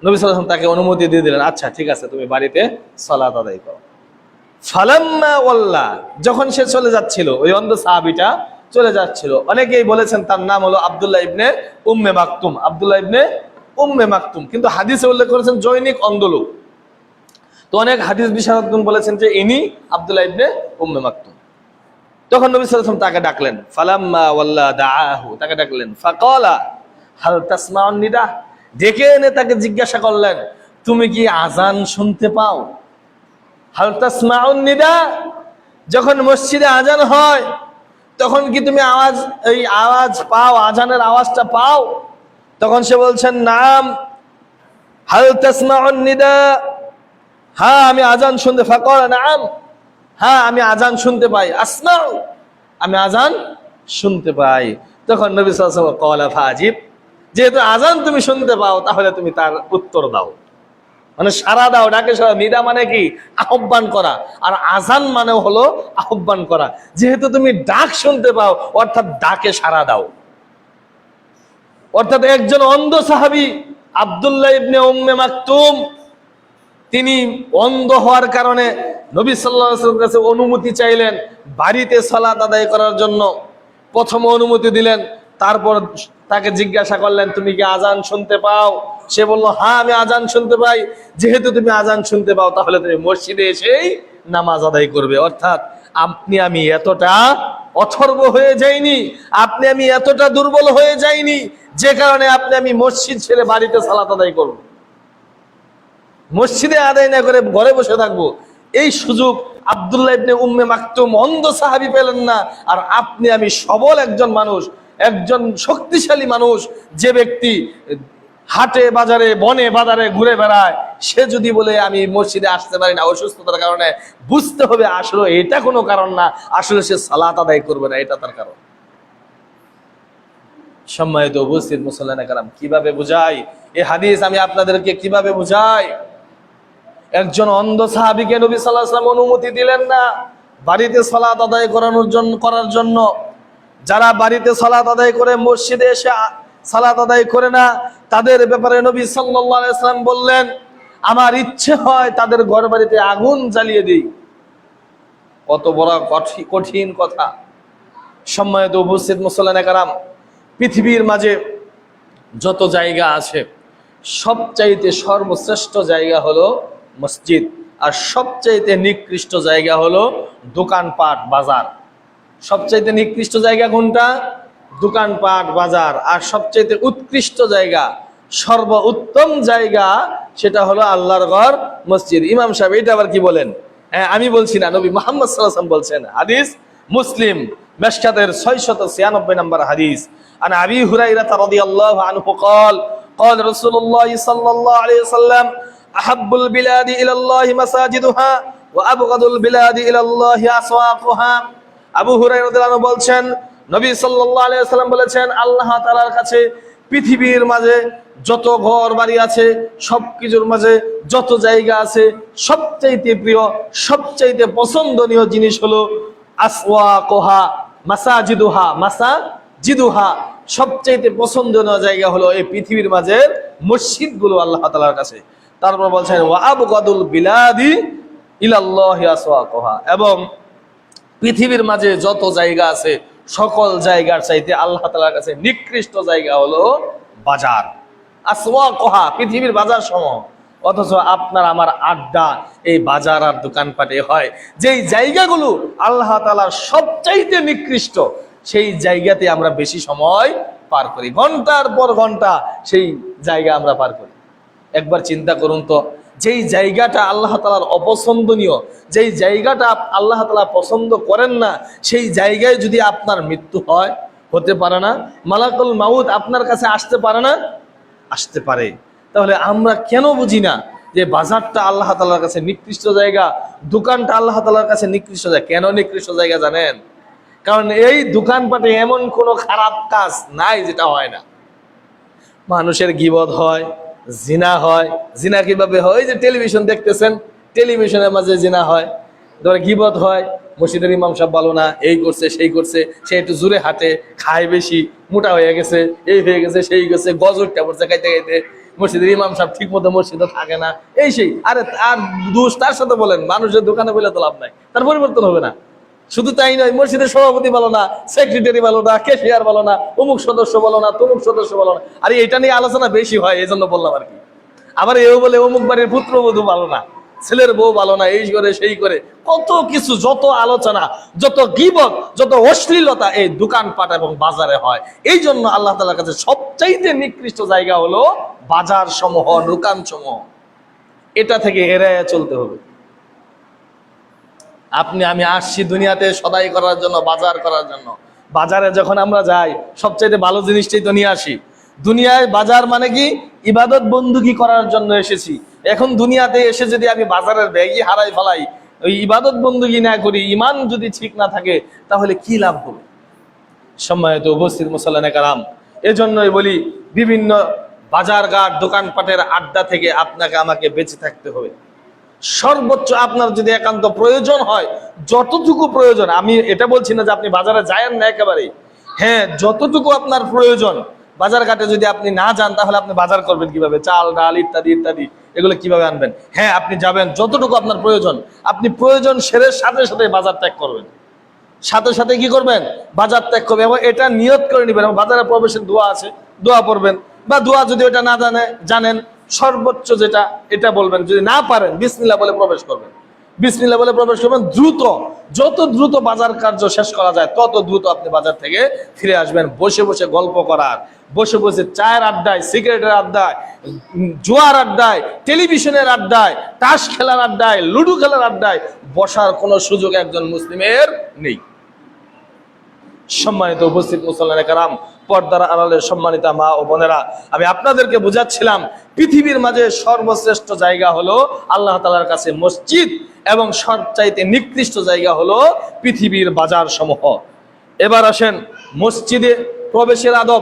নবী সাল্লাল্লাহু আলাইহি ওয়াসাল্লাম তাকে অনুমতি দিয়ে দিলেন, আচ্ছা ঠিক আছে, তুমি বাড়িতে সালাত আদায় করো। ফালাম্মা ওয়াল্লা, যখন সে চলে যাচ্ছিল, ওই অন্ধ সাহাবীটা চলে যাচ্ছিল, অনেকেই বলেছেন তার নাম হলো আব্দুল্লাহ ইবনে উম্মে মাকতুম, আব্দুল্লাহ ইবনে উম্মে মাকতুম, কিন্তু হাদিসে উল্লেখ করেছেন জৈনিক অন্ধ লোক। তো অনেক হাদিস বিশারদগণ বলেছেন যে ইনি আব্দুল্লাহ ইবনে উম্মে মাকতুম। তখন নবী সাল্লাল্লাহু আলাইহি ওয়াসাল্লাম তাকে ডাকলেন, ফালাম্মা ওয়াল্লা দাআহু, তাকে ডাকলেন, ফাকালা হাল তাসমাউন নিদা, ডেকে এনে তাকে জিজ্ঞাসা করলেন, তুমি কি আজান শুনতে পাও? হাল তাসমাউন নিদা, যখন মসজিদে আজান হয় তখন কি তুমি আওয়াজ পাও, আজানের আওয়াজটা পাও? তখন সে বলছেন নাম। হাল তাসমাউন নিদা, হ্যাঁ আমি আজান শুনতে, ফাকালা নাম, হ্যাঁ আমি আজান শুনতে পাই, আসমাউ, আমি আজান শুনতে পাই। তখন নবী সাল্লাল্লাহু আলাইহি ওয়াসাল্লাম ক্বালা ফাজিব, যেহেতু আজান তুমি শুনতে পাও, তাহলে তুমি তার উত্তর দাও, মানে সারা দাও, ডাকে সারা। নিদা মানে কি? আহ্বান করা, আর আজান মানে হলো আহ্বান করা। যেহেতু তুমি ডাক শুনতে পাও, অর্থাৎ ডাকে সারা দাও। অর্থাৎ একজন অন্ধ সাহাবী আব্দুল্লাহ ইবনে উম্মে মাকতুম, তিনি অন্ধ হওয়ার কারণে নবী সাল্লাল্লাহু আলাইহি ওয়াসাল্লামের কাছে অনুমতি চাইলেন বাড়িতে সালাত আদায় করার জন্য। প্রথম অনুমতি দিলেন, তারপর তাকে জিজ্ঞাসা করলেন, তুমি কি আজান শুনতে পাও? সে বলল, হ্যাঁ আমি আজান শুনতে পাই। যেহেতু তুমি আজান শুনতে পাও, তাহলে তুমি মসজিদে এসেই নামাজ আদায় করবে। অর্থাৎ আপনি আমি এতটা অথর্ব হয়ে যাইনি, আপনি আমি এতটা দুর্বল হয়ে যাইনি, যে কারণে আপনি আমি মসজিদ ছেড়ে বাড়িতে সালাত আদায় করব, মসজিদে আদায় না করে ঘরে বসে থাকবো। এই সুযোগ আব্দুল্লাহ ইবনে উম্মে মাকতুম অন্ধ সাহাবী পেলেন না। আর আপনি আমি সবল একজন মানুষ, একজন শক্তিশালী মানুষ, যে ব্যক্তি হাটে বাজারে বনে বাজারে ঘুরে বেড়ায়, সে যদি বলে আমি মসজিদে আসতে পারি না অসুস্থতার কারণে, বুঝতে হবে আসলে এটা কোনো কারণ না, আসলে সে সালাত আদায় করবে না, এটা তার কারণ। সম্মানিত উপস্থিত মুসল্লিয়ানে কেরাম, কিভাবে বুঝাই এই হাদিস আমি আপনাদেরকে, কিভাবে বুঝাই? একজন অন্ধ সাহাবীকে নবী সাল্লাল্লাহু আলাইহি ওয়াসাল্লাম অনুমতি দিলেন না বাড়িতে সালাত আদায় করার জন্য। যারা বাড়িতে সালাত আদায় করে মসজিদে এসে সালাত আদায় করে না, তাদের ব্যাপারে নবী সাল্লাল্লাহু আলাইহি ওয়াসাল্লাম বললেন, আমার ইচ্ছে হয় তাদের ঘর বাড়িতে আগুন জ্বালিয়ে দিই। কত বড় কঠিন কথা। সম্মানিত উপস্থিত মুসল্লিয়ানে কেরাম, পৃথিবীর মাঝে যত জায়গা আছে, সবচাইতে সর্বশ্রেষ্ঠ জায়গা হলো মসজিদ, আর সবচাইতে নিকৃষ্ট জায়গা হলো দোকানপাট বাজার। সবচাইতে নিকৃষ্ট জায়গা কোনটা? দোকানপাট বাজার। আর সবচাইতে উৎকৃষ্ট জায়গা, সর্ব উত্তম জায়গা, সেটা হলো আল্লাহর ঘর মসজিদ। ইমাম সাহেব এটা আবার কি বলেন? হ্যাঁ আমি বলছি না, নবী মুহাম্মদ সাল্লাল্লাহু আলাইহি ওয়াসাল্লাম বলছেন। হাদিস মুসলিম মিশকাতের 696 নম্বর হাদিস। আন আবি হুরায়রা রাদিয়াল্লাহু আনহু قال قال رسول الله صلى الله عليه وسلم أحب البلاد إلى الله مساجدها وأبغض البلاد إلى الله أسواقها। আবু হুরায়রা রাদিয়াল্লাহু আনহু বলছেন, নবী সাল্লাল্লাহু আলাইহি ওয়াসাল্লাম বলেছেন, আল্লাহ তাআলার কাছে পৃথিবীর মাঝে যত ঘর বাড়ি আছে, সবকিছুর মাঝে যত জায়গা আছে, সবচাইতে প্রিয়, সবচাইতে পছন্দনীয় জিনিস হলো আসওয়াকুহা মাসাজিদুহা। মাসাজিদুহা, সবচাইতে পছন্দনীয় জায়গা হলো এই পৃথিবীর মাঝে মসজিদগুলো আল্লাহ তাআলার কাছে। তারপর বলছেন ওয়া আবগাদুল বিলাদি ইলাল্লাহি আসওয়াকুহা, এবং পৃথিবীর মাঝে যত জায়গা আছে সকল জায়গার চাইতে আল্লাহ তাআলার কাছে নিকৃষ্ট জায়গা হলো বাজার। আসওয়াকহা, পৃথিবীর বাজার সমূহ। অথচ আপনার আমার আড্ডা এই বাজার আর দোকানপাটে হয়। যেই জায়গাগুলো আল্লাহ তাআলার সবচাইতে নিকৃষ্ট, সেই জায়গাতে আমরা বেশি সময় পার করি, ঘন্টার পর ঘন্টা সেই জায়গা আমরা পার করি। একবার চিন্তা করুন তো, যেই জায়গাটা আল্লাহ তাআলার অপছন্দনীয়, যেই জায়গাটা আল্লাহ তাআলা পছন্দ করেন না, সেই জায়গায় যদি আপনার মৃত্যু হয়, হতে পারে না? মালাকুল মাউত আপনার কাছে আসতে পারে না? আসতে পারে। তাহলে আমরা কেন বুঝি না যে বাজারটা আল্লাহ তাআলার কাছে নিকৃষ্ট জায়গা, দোকানটা আল্লাহ তাআলার কাছে নিকৃষ্ট জায়গা? কেন নিকৃষ্ট জায়গা জানেন? কারণ এই দোকানপাটে এমন কোনো খারাপ কাজ নাই যেটা হয় না। মানুষের গীবত হয়, জিনা হয়। জিনা কিভাবে হয়? যে টেলিভিশন দেখতেছেন, টেলিভিশনের মাঝে জিনা হয়, ধরে গীবত হয়। মসজিদের ইমাম সাহেব ভালো না, এই করছে সেই করছে, সে একটু জোরে হাঁটে, খায় বেশি, মোটা হয়ে গেছে, এই হয়ে গেছে সেই গেছে, গজ উঠতে পড়ছে খাইতে খাইতে। মসজিদের ইমাম সাহেব ঠিক মতো মসজিদে থাকে না, এই সেই। আরে আর দোষ তার সাথে বলেন, মানুষের দোকানে বলে তো লাভ নাই, তার পরিবর্তন হবে না। শুধু তাই নয়, মসজিদের সভাপতি ভালো না, সেক্রেটারি ভালো না, ক্যাশিয়ার ভালো না, অমুক সদস্য ভালো না, তমুক সদস্য ভালো না। আর এটা নিয়ে আলোচনা বেশি হয়, এই জন্য বললাম আর কি। আবার এও বলে অমুক বাড়ির পুত্রবধূ ভালো না, ছেলের বউ ভালো না, এই করে সেই করে কত কিছু, যত আলোচনা, যত গীবত, যত অশ্লীলতা এই দোকানপাট এবং বাজারে হয়। এই জন্য আল্লাহ তাআলার কাছে সবচাইতে নিকৃষ্ট জায়গা হলো বাজার সমূহ, দোকান সমূহ। এটা থেকে এড়িয়ে চলতে হবে। আমি আসছি দুনিয়াতে সদাই করার জন্য, বাজার করার জন্য। বাজারে যখন আমরা যাই, সবচাইতে ভালো জিনিসটাই তো নিয়ে আসি। দুনিয়ায় বাজার মানে কি? ইবাদত বন্দুকি করার জন্য এসেছি। এখন দুনিয়াতে এসে যদি আমি বাজারের ব্যাগই হারাই ফেলাই, ওই ইবাদত বন্দুকি না করি, ইমান যদি ঠিক না থাকে, তাহলে কি লাভ হবে? সম্মানিত উপস্থিত মুসল্লিয়ানে কেরাম, এজন্যই বলি, বিভিন্ন বাজারঘাট দোকানপাটের আড্ডা থেকে আপনাকে আমাকে বেঁচে থাকতে হবে। সর্বোচ্চ আপনার যদি একান্ত প্রয়োজন হয়, যতটুকু প্রয়োজন, আমি এটা বলছি না যে আপনি বাজারে যায়েন না একেবারেই, হ্যাঁ, যতটুকু আপনার প্রয়োজন, বাজার ঘাটে যদি আপনি না যান, তাহলে আপনি বাজার করবেন কিভাবে? চাল ডাল ইত্যাদি ইত্যাদি এগুলো কিভাবে আনবেন? হ্যাঁ, আপনি যাবেন, যতটুকু আপনার প্রয়োজন, আপনি প্রয়োজন সেরে সাথে সাথে বাজার ত্যাগ করবেন। সাথে সাথে কি করবেন? বাজার ত্যাগ করবেন। এবং এটা নিয়ত করে নেবেন, বাজারে প্রবেশের দোয়া আছে, দোয়া পড়বেন। বা দোয়া যদি ওটা না জানেন, সর্বোচ্চ যেটা এটা বলবেন। যদি না পারেন, বিসমিল্লাহ বলে প্রবেশ করবেন। বিসমিল্লাহ বলে প্রবেশ করবেন। দ্রুত, যত দ্রুত বাজার কার্য শেষ করা যায়, তত দ্রুত আপনি বাজার থেকে ফিরে আসবেন। বসে বসে গল্প করার, বসে বসে চায়ের আড্ডায়, সিগারেটের আড্ডায়, জুয়ার আড্ডায়, টেলিভিশনের আড্ডায়, তাস খেলার আড্ডায়, লুডো খেলার আড্ডায় বসার কোনো সুযোগ একজন মুসলিমের নেই। সম্মানিত উপস্থিত মুসল্লিয়ানে কেরাম, পর্দার আড়ালের সম্মানিতা মা ও বোনেরা, আমি আপনাদেরকে বুঝাচ্ছিলাম পৃথিবীর মাঝে সর্বশ্রেষ্ঠ জায়গা হলো আল্লাহ তাআলার কাছে মসজিদ, এবং সবচাইতে নিকৃষ্ট জায়গা হলো পৃথিবীর বাজার সমূহ। এবার আসেন মসজিদে প্রবেশের আদব।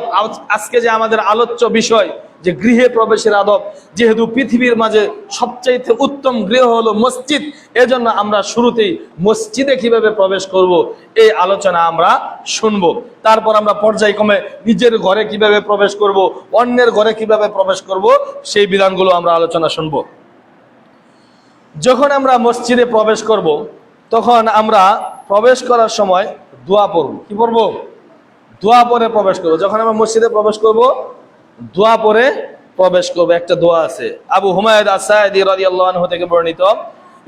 আজকে যে আমাদের আলোচ্য বিষয়, যে গৃহে প্রবেশের আদব, যেহেতু পৃথিবীর মাঝে সবচাইতে উত্তম গৃহ হলো মসজিদ, এজন্য আমরা শুরুতেই মসজিদে কিভাবে প্রবেশ করব এই আলোচনা আমরা শুনবো। তারপর আমরা পর্যায়ক্রমে নিজের ঘরে কিভাবে প্রবেশ করব, অন্যের ঘরে কিভাবে প্রবেশ করব, সেই বিধানগুলো আমরা আলোচনা শুনবো। যখন আমরা মসজিদে প্রবেশ করব, তখন আমরা প্রবেশ করার সময় দোয়া পড়ব। কি পড়ব? দোয়া পড়ে প্রবেশ করব। যখন আমরা মসজিদে প্রবেশ করব, দোয়া পড়ে প্রবেশ করব। একটা দোয়া আছে, আবু হুমায়দ আস-সাঈদী রাদিয়াল্লাহু আনহু থেকে বর্ণিত,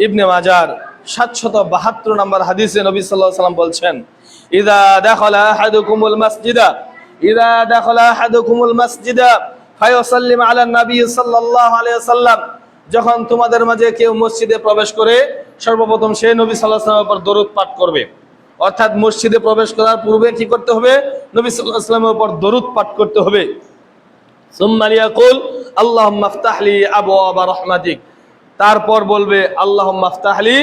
ইবনে মাজার 772 নম্বর হাদিসে নবী সাল্লাল্লাহু আলাইহি ওয়াসাল্লাম বলছেন, ইযা দাখালা আহাদুকুমুল মাসজিদা ফায়ুসাল্লিম আলা নবী সাল্লাল্লাহু আলাইহি ওয়াসাল্লাম, যখন তোমাদের মাঝে কেউ মসজিদে প্রবেশ করে, সর্বপ্রথম সে নবী সাল্লাল্লাহু আলাইহি ওয়াসাল্লামের উপর দরুদ পাঠ করবে। অর্থাৎ মসজিদে প্রবেশ করার পূর্বে কি করতে হবে? নবী সাল্লাল্লাহু আলাইহি ওয়াসাল্লামের উপর দরুদ পাঠ করতে হবে। সুম্মা লিয়াকুল আল্লাহুম্মা ইফতাহলি আবওয়াবা রাহমাতিক, তারপর বলবে আল্লাহুম্মা ইফতাহলি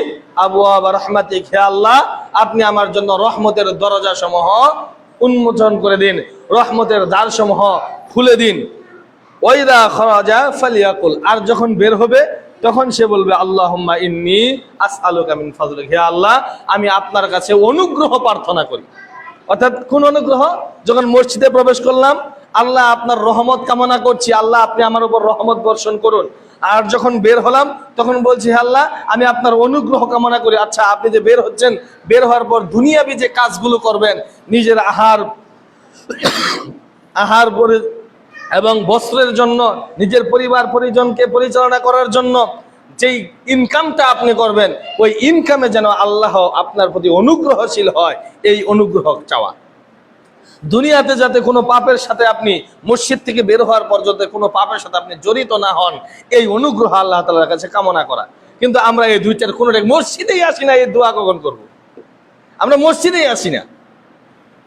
আবওয়াবা রাহমাতিক, হে আল্লাহ, আপনি আমার জন্য রহমতের দরজা সমূহ উন্মোচন করে দিন, রহমতের দ্বার সমূহ খুলে দিন। ওয়াইদা খারাজা ফালিয়াকুল, আর যখন বের হবে তখন সে বলবে আল্লাহুম্মা ইন্নী আসআলুকা মিন ফাজলিক, হে আল্লাহ, আমি আপনার কাছে অনুগ্রহ প্রার্থনা করি। অর্থাৎ কোন অনুগ্রহ? যখন মসজিদে প্রবেশ করলাম, আল্লাহ আপনার রহমত কামনা করছি, আল্লাহ আপনি আমার উপর রহমত বর্ষণ করুন। আর যখন বের হলাম তখন বলছি, হে আল্লাহ, আমি আপনার অনুগ্রহ কামনা করি। আচ্ছা, আপনি যে বের হচ্ছেন, বের হওয়ার পর দুনিয়াবি যে কাজগুলো করবেন, নিজের আহার পরে এবং বস্ত্রের জন্য, নিজের পরিবার পরিজনকে পরিচালনা করার জন্য যেই ইনকামটা আপনি করবেন, ওই ইনকামে যেন আল্লাহ আপনার প্রতি অনুগ্রহশীল হয়, এই অনুগ্রহ চাওয়া। দুনিয়াতে যাতে কোনো পাপের সাথে আপনি, মসজিদ থেকে বের হওয়ার পর যাতে কোনো পাপের সাথে আপনি জড়িত না হন, এই অনুগ্রহ আল্লাহ তাআলার কাছে কামনা করা। কিন্তু আমরা এই দুইটার কোনোটাই, মসজিদেই আসি না, এই দোয়া কখন করব? আমরা মসজিদেই আসি না।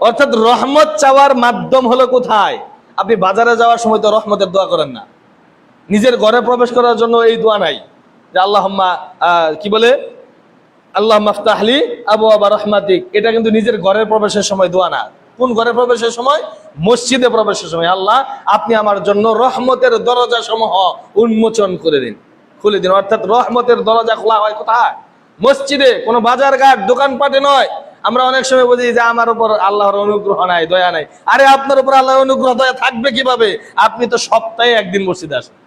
অর্থাৎ রহমত চাওয়ার মাধ্যম হলো কোথায়? আপনি বাজারে যাওয়ার সময় তো রহমতের দোয়া করেন না। নিজের ঘরে প্রবেশ করার জন্য এই দোয়া নাই যে আল্লাহুম্মা কি বলে, আল্লাহুম্মা ইফতাহলি আবওয়াবা রাহমাতিক। এটা কিন্তু নিজের ঘরের প্রবেশের সময় দোয়া না। কোন ঘরে প্রবেশের সময়? মসজিদে প্রবেশের সময়। আল্লাহ, আপনি আমার জন্য রহমতের দরজা সমূহ উন্মোচন করে দিন, খুলে দিন। অর্থাৎ রহমতের দরজা খোলা হয় কোথায়? মসজিদে, কোনো বাজার ঘাট দোকানপাটে নয়। আমরা অনেক সময় বুঝি যে আমার উপর আল্লাহর অনুগ্রহ নাই, দয়া নাই। আরে আপনার উপর আল্লাহর অনুগ্রহ দয়া থাকবে কিভাবে? আপনি তো সপ্তাহে একদিন মসজিদে আসেন।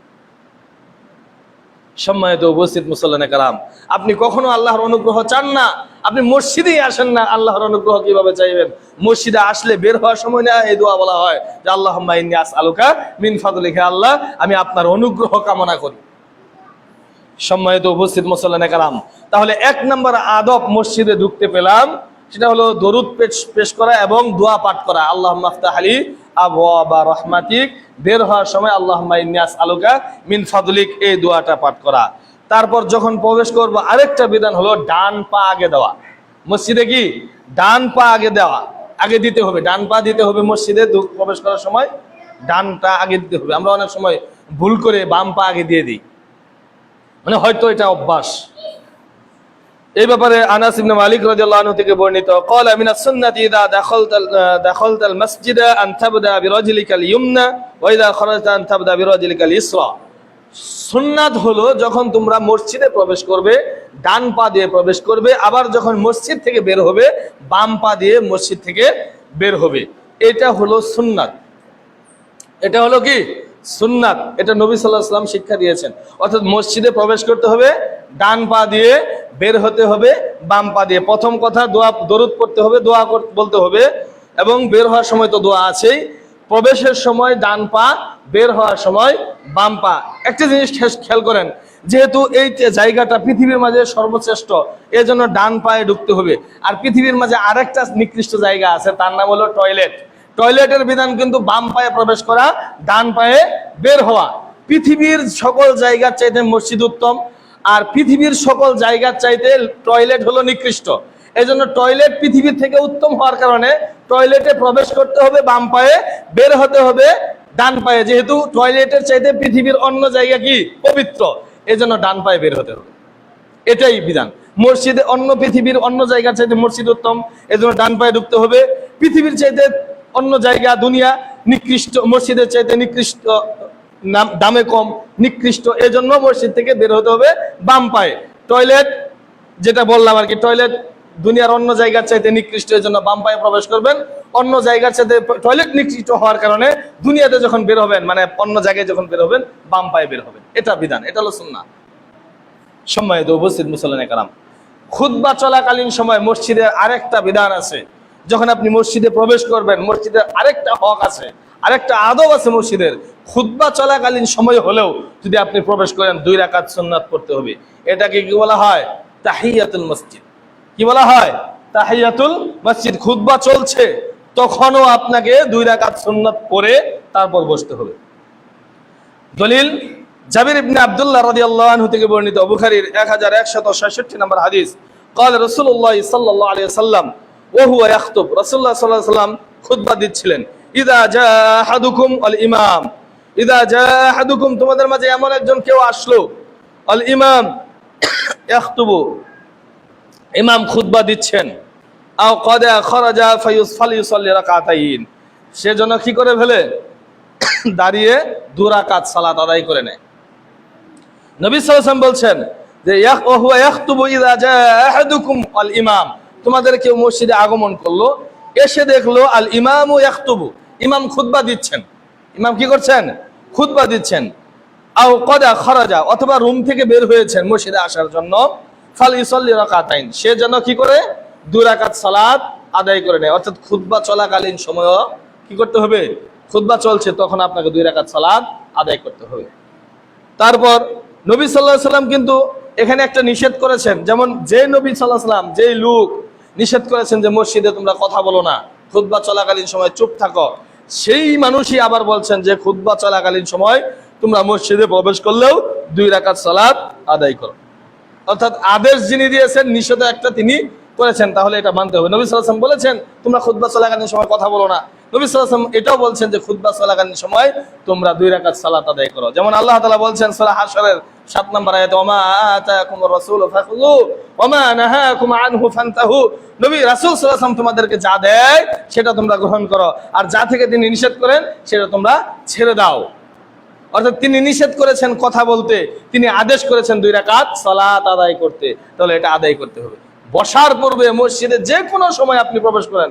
সম্মানিত উপস্থিত মুসল্লিনে কেরাম, আপনি কখনো আল্লাহর অনুগ্রহ চান না, আপনি মসজিদেই আসেন না, আল্লাহর অনুগ্রহ কিভাবে চাইবেন? মসজিদে আসলে বের হওয়ার সময় না এই দোয়া বলা হয় যে আল্লাহুম্মা ইন্নী আসআলুকা মিন ফাদলিকা, আল্লাহ, আমি আপনার অনুগ্রহ কামনা করি। সম্মানিত উপস্থিত মুসল্লিনে কেরাম, তাহলে এক নম্বর আদব মসজিদে ঢুকতে পেলাম, সেটা হলো দরুদ পেশ করা এবং দোয়া পাঠ করা। আল্লাহুম্মা ইফতাহলি আবওয়াবা রাহমাতিক, বের হওয়ার সময় আল্লাহুম্মা ইন্নী আসআলুকা মিন ফাদলিক, এই দোয়াটা পাঠ করা। তারপর যখন প্রবেশ করব, আরেকটা বিধান হলো ডান পা আগে দেওয়া। মসজিদে কি ডান পা আগে দেওয়া, আগে দিতে হবে, ডান পা দিতে হবে। মসজিদে প্রবেশ করার সময় ডানটা আগে দিতে হবে। আমরা অনেক সময় ভুল করে বাম পা আগে দিয়ে দিই, মানে হয়তো এটা অভ্যাস। এই ব্যাপারে আনাস ইবনে মালিক রাদিয়াল্লাহু আনহু থেকে বর্ণিত, ক্বালা মিনাস সুন্নাতি ইযা দাখালতাল মাসজিদা আন তাবদা বিরাজলিকাল ইয়ুমনা ওয়া ইযা খারাজতা আন তাবদা বিরাজলিকাল ইসরা। সুন্নাত হলো যখন তোমরা মসজিদে প্রবেশ করবে ডান পা দিয়ে প্রবেশ করবে, আবার যখন মসজিদ থেকে বের হবে বাম পা দিয়ে মসজিদ থেকে বের হবে। এটা হলো সুন্নাত। এটা হলো কি? সুন্নাত। এটা নবী সাল্লাল্লাহু আলাইহি ওয়াসাল্লাম শিক্ষা দিয়েছেন। অর্থাৎ মসজিদে প্রবেশ করতে হবে ডান পা দিয়ে, বের হতে হবে বাম পা দিয়ে। প্রথম কথা, দরুদ পড়তে হবে, দোয়া বলতে হবে, এবং বের হওয়ার সময় তো দোয়া আছেই। প্রবেশের সময় ডান পা, বের হওয়ার সময় বাম পা। একটা জিনিস খেয়াল করেন, যেহেতু এই জায়গাটা পৃথিবীর মাঝে সর্বশ্রেষ্ঠ, এজন্য ডান পায়ে ঢুকতে হবে। আর পৃথিবীর মাঝে আরেকটা নিকৃষ্ট জায়গা আছে, তার নাম হলো টয়লেট। টয়লেটের বিধান কিন্তু বাম পায়ে প্রবেশ করা, ডান পায়ে বের হওয়া। পৃথিবীর সকল জায়গার চাইতে মসজিদ উত্তম, আর পৃথিবীর সকল জায়গার চাইতে টয়লেট হলো নিকৃষ্ট। এজন্য টয়লেট পৃথিবীর থেকে উত্তম হওয়ার কারণে টয়লেটে প্রবেশ করতে হবে বাম পায়ে, বের হতে হবে ডান পায়ে। যেহেতু টয়লেটের চাইতে পৃথিবীর অন্য জায়গা কি পবিত্র, এজন্য ডান পায়ে বের হতে হবে। এটাই বিধান। মসজিদে অন্য পৃথিবীর অন্য জায়গার চাইতে মসজিদ উত্তম, এজন্য ডান পায়ে ঢুকতে হবে। পৃথিবীর চাইতে অন্য জায়গা দুনিয়া নিকৃষ্ট, মসজিদের চাইতে নিকৃষ্ট, দামে কম, নিকৃষ্ট, এজন্য মসজিদ থেকে বের হতে হবে বাম পায়ে। টয়লেট যেটা বললাম আর কি, টয়লেট দুনিয়ার অন্য জায়গার চাইতে নিকৃষ্ট, এজন্য বাম পায়ে প্রবেশ করবেন। অন্য জায়গার চাইতে টয়লেট নিকৃষ্ট হওয়ার কারণে দুনিয়াতে যখন বের হবেন, মানে অন্য জায়গায় যখন বের হবেন, বাম পায়ে বের হবেন। এটা বিধান, এটা হলো সুন্নাহ। সম্মানিত উপস্থিত মুসল্লিনে কেরাম, খুতবা চলাকালীন সময় মসজিদের আরেকটা বিধান আছে। যখন আপনি মসজিদে প্রবেশ করবেন, মসজিদের আরেকটা হক আছে, আরেকটা আদব আছে মসজিদের। খুতবা চলাকালীন সময় হলেও যদি আপনি প্রবেশ করেন, 2 রাকাত সুন্নাত পড়তে হবে। এটাকে কি বলা হয়? তাহিয়াতুল মসজিদ। কি বলা হয়? তাহিয়াতুল মসজিদ। খুতবা চলছে, তখনও আপনাকে 2 রাকাত সুন্নাত পড়ে তারপর বসতে হবে। দলিল জাবির ইবনে আব্দুল্লাহ রাদিয়াল্লাহু আনহু থেকে বর্ণিত, বুখারীর 1166 নম্বর হাদিস, قال রাসূলুল্লাহ সাল্লাল্লাহু আলাইহি ওয়াসাল্লাম ওয়া হুয়া ইয়াখতুব, রাসূলুল্লাহ সাল্লাল্লাহু আলাইহি ওয়াসাল্লাম খুতবা দিচ্ছিলেন। ইযা জা আহাদুকুম আল ইমাম, ইযা জা আহাদুকুম, তোমাদের মাঝে এমন একজন কেউ আসলো, আল ইমাম ইয়াখতুবু, ইমাম খুতবা দিচ্ছেন, আও ক্বাদা খারাজা ফালিউসাল্লি রাকাতাইন, সেজন্য কি করে ফেলে? দাঁড়িয়ে 2 রাকাত সালাত আদায় করে নেয়। নবী সাল্লাল্লাহু আলাইহি ওয়াসাল্লাম বলছেন যে হুয়া ইয়াখতুবু ইযা জা আহাদুকুম আল ইমাম, তোমাদের কেউ মসজিদে আগমন করলো, এসে দেখলো আল ইমামু ইয়াখতুবু, ইমাম খুতবা দিচ্ছেন। ইমাম কি করছেন? খুতবা দিচ্ছেন। আও কদা খরাজা, অথবা রুম থেকে বের হয়েছেন মসজিদে আসার জন্য, ফালিউসাল্লি রাকাতাইন, সে যেন কি করে 2 রাকাত সালাত আদায় করে নেয়। অর্থাৎ খুতবা চলাকালীন সময় কি করতে হবে? খুতবা চলছে তখন আপনাকে 2 রাকাত সালাত আদায় করতে হবে। তারপর নবী সাল্লাল্লাহু আলাইহি সাল্লাম কিন্তু এখানে একটা নিষেধ করেছেন, যেমন যে নবী সাল্লাল্লাহু আলাইহি সাল্লাম যেই লোক নিষেধ করেছেন যে মসজিদে তোমরা কথা বলো না, খুতবা চলাকালীন সময় চুপ থাকো, সেই মানুষই আবার বলছেন যে খুতবা চলাকালীন সময় তোমরা মসজিদে প্রবেশ করলেও 2 রাকাত সালাত আদায় করো। অর্থাৎ আদেশ যিনি দিয়েছেন, নিষেধ একটা তিনি করেছেন, তাহলে এটা মানতে হবে। নবী সাল্লাল্লাহু আলাইহি ওয়াসাল্লাম বলেছেন তোমরা খুতবা চলাকালীন সময় কথা বলো না, নবী সাল্লাল্লাহু আলাইহি ওয়াসাল্লাম এটাও বলছেন যে খুতবা চলাকালীন সময় তোমরা 2 রাকাত সালাত আদায় করো। যেমন আল্লাহ তাআলা বলছেন সূরা হাশরের 7 নম্বর আয়াতে, ওমা আতাকুমুর রাসূলু ফাখুযু ওমা নাহাকুম আনহু ফান্তাহু, নবী রাসূল সাল্লাল্লাহু আলাইহি ওয়াসাল্লাম তোমাদেরকে যা দেয় সেটা তোমরা গ্রহণ করো, আর যা থেকে তিনি নিষেধ করেন সেটা তোমরা ছেড়ে দাও। অর্থাৎ তিনি নিষেধ করেছেন কথা বলতে, তিনি আদেশ করেছেন 2 রাকাত সালাত আদায় করতে, তাহলে এটা আদায় করতে হবে। বসার পূর্বে মসজিদে যে কোনো সময় আপনি প্রবেশ করেন,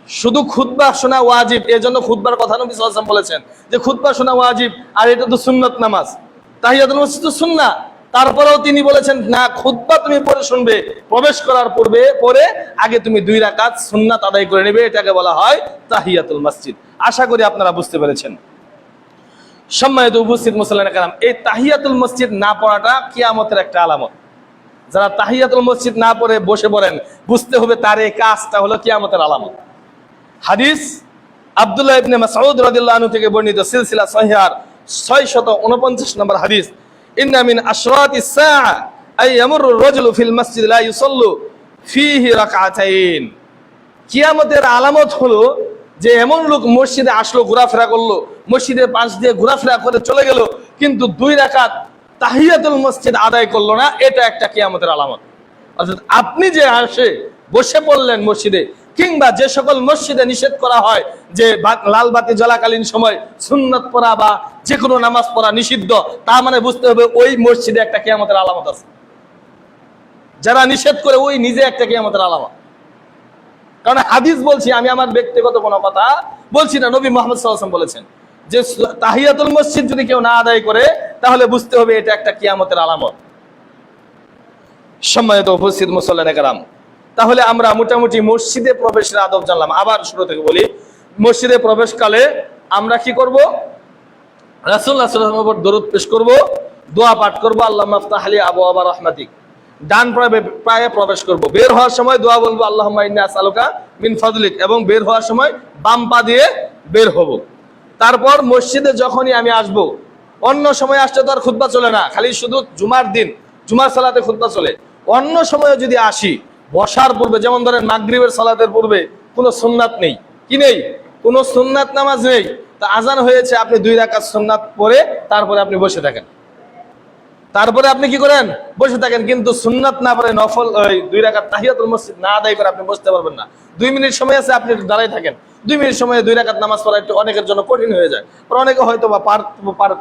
শুধু খুতবা শোনা ওয়াজিব, এজন্য খুতবার কথা নবী সাল্লাল্লাহু আলাইহি ওয়াসাল্লাম বলেছেন যে খুতবা শোনা ওয়াজিব, আর এটা তো সুন্নাত নামাজ, তাহিয়াতুল মসজিদ তো সুন্নাহ। তারপরেও তিনি বলেছেন না, খুতবা তুমি পরে শুনবে, প্রবেশ করার পূর্বে পরে আগে তুমি 2 রাকাত সুন্নাত আদায় করে নেবে, এটাকে বলা হয় তাহিয়াতুল মসজিদ। আশা করি আপনারা বুঝতে পেরেছেন। সম্মানিত উপস্থিত মুসল্লিয়ানে কেরাম, এই তাহিয়াতুল মসজিদ না পড়াটা কিয়ামতের একটা আলামত। যারা তাহিয়াতুল মসজিদ না পড়ে বসে পড়েন, বুঝতে হবে তার এই কাজটা হলো কিয়ামতের আলামত। হাদিস আব্দুল্লাহ ইবনে মাসউদ রাদিয়াল্লাহু আনহু থেকে বর্ণিত, সিলসিলা সহিহার 649 নম্বর হাদিস, ইন্না মিন আশরাতিস সাআ আই ইয়ামুরু রাজুলু ফিল মসজিদ লা ইউসাল্লু ফীহি রাকাতাইন। কিয়ামতের আলামত হলো যে এমন লোক মসজিদে আসলো, ঘোরাফেরা করলো, মসজিদের পাশ দিয়ে ঘোরাফেরা করে চলে গেল, কিন্তু 2 রাকাত তাহিয়াতুল মসজিদ আদায় করলো না, এটা একটা কিয়ামতের আলামত। অর্থাৎ আপনি যে আসে বসে পড়লেন মসজিদে, কিংবা যে সকল মসজিদে নিষেধ করা হয় যে লাল বাতি জ্বলাকালীন সময় সুন্নাত পড়া বা যে কোনো নামাজ পড়া নিষিদ্ধ, তা মানে বুঝতে হবে ওই মসজিদে একটা কিয়ামতের আলামত আছে। যারা নিষেধ করে ওই নিজে একটা কিয়ামতের আলামত। কারণ হাদিস বলছি, আমি আমার ব্যক্তিগত কোনো কথা বলছি না, নবী মুহাম্মদ সাল্লাল্লাহু আলাইহি ওয়াসাল্লাম বলেছেন যে তাহিয়াতুল মসজিদ যদি কেউ না আদায় করে, তাহলে বুঝতে হবে এটা একটা কিয়ামতের আলামত। সম্মানিত উপস্থিত মুসল্লিয়ানে কেরাম, তাহলে আমরা মোটামুটি মসজিদে প্রবেশের আদব জানলাম। আবার শুরু থেকে বলি, মসজিদে প্রবেশকালে আমরা কি করব? রাসূলুল্লাহ সাল্লাল্লাহু আলাইহি ওয়াসাল্লামের উপর দরুদ পেশ করব, দোয়া পাঠ করব, আল্লাহুম্মা ইফতাহ লি আবওয়াবা রাহমাতিক। ডান পায়ে প্রবেশ করব, বের হওয়ার সময় দোয়া বলবো আল্লাহুম্মা ইন্নী আসআলুকা মিন ফাদলিক, এবং বের হওয়ার সময় বাম পা দিয়ে বের হব। তারপর মসজিদে যখনই আমি আসব, অন্য সময় আসতে তো আর খুতবা চলে না, খালি শুধু জুমার দিন জুমার সালাতে খুতবা চলে। অন্য সময়ে যদি আসি, বসার পূর্বে, যেমন ধরেন মাগরিবের সালাতের পূর্বে কোনো সুন্নাত নেই, কি নেই? কোনো সুন্নাত নামাজ নেই, তা আজান হয়েছে, আপনি 2 রাকাত সুন্নাত পড়ে তারপরে আপনি বসে থাকেন, তারপরে আপনি কি করেন? বসে থাকেন। কিন্তু সুন্নাত না পড়ে নফল 2 রাকাত তাহিয়াতুল মসজিদ না আদায় করে আপনি বসতে পারবেন না। 2 মিনিট সময় আছে, আপনি দাঁড়ায় থাকেন। 2 মিনিট সময়ে 2 রাকাত নামাজ পড়া একটু অনেকের জন্য কঠিন হয়ে যায়, অনেকে হয়তো বা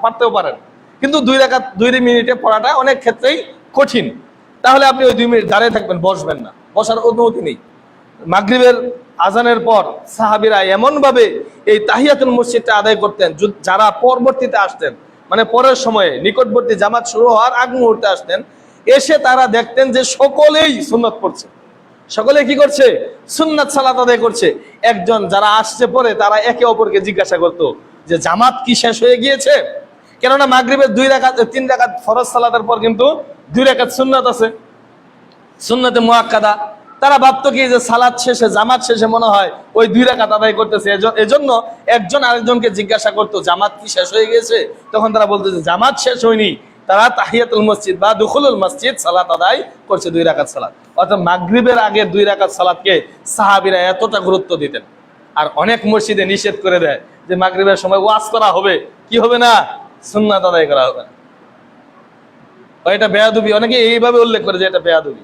পারতেও পারেন, কিন্তু 2 রাকাত 2 মিনিটে পড়াটা অনেক ক্ষেত্রেই কঠিন। তাহলে আপনি ওই 2 মিনিট দাঁড়িয়ে থাকবেন, বসবেন না, বসার অনুমতি নেই। মাগরিবের আজানের পর সাহাবীরা এমন ভাবে এই তাহিয়াতুল মসজিদটা আদায় করতেন, যারা পরবর্তীতে আসতেন, মানে পরের সময়ে নিকটবর্তী জামাত শুরু হওয়ার আগ মুহূর্তে আসতেন, এসে তারা দেখতেন যে সকলেই সুন্নাত পড়ছে, সকলে কি করছে? সুন্নাত সালাত আদায় করছে। একজন যারা আসছে পরে, তারা একে অপরকে জিজ্ঞাসা করতো যে জামাত কি শেষ হয়ে গিয়েছে? কেননা মাগরিবের 3 রাকাত ফরজ সালাতের পর কিন্তু 2 রাকাত সুন্নাত আছে, সুন্নাতে মুআক্কাদা। তারা ভাবতো কি যে সালাত শেষে, জামাত শেষে মনে হয় ওই 2 রাকাত আদায় করতেছে, এজন্য একজন আরেকজনকে জিজ্ঞাসা করতো জামাত কি শেষ হয়ে গেছে? তখন তারা বলতো যে জামাত শেষ হয়নি, তারা তাহিয়াতুল মসজিদ বা দুখুলুল মসজিদ সালাত আদায় করছে, 2 রাকাত সালাত। অর্থাৎ মাগরিবের আগে 2 রাকাত সালাতকে সাহাবীরা এতটা গুরুত্ব দিতেন। আর অনেক মসজিদে নিষেধ করে দেয় যে মাগরিবের সময় ওয়াজ করা হবে, কি হবে না? সুন্নাত আদায় করা হবে। এটা বেয়াদবি, অনেকে এইভাবে উল্লেখ করে যে এটা বেয়াদবি।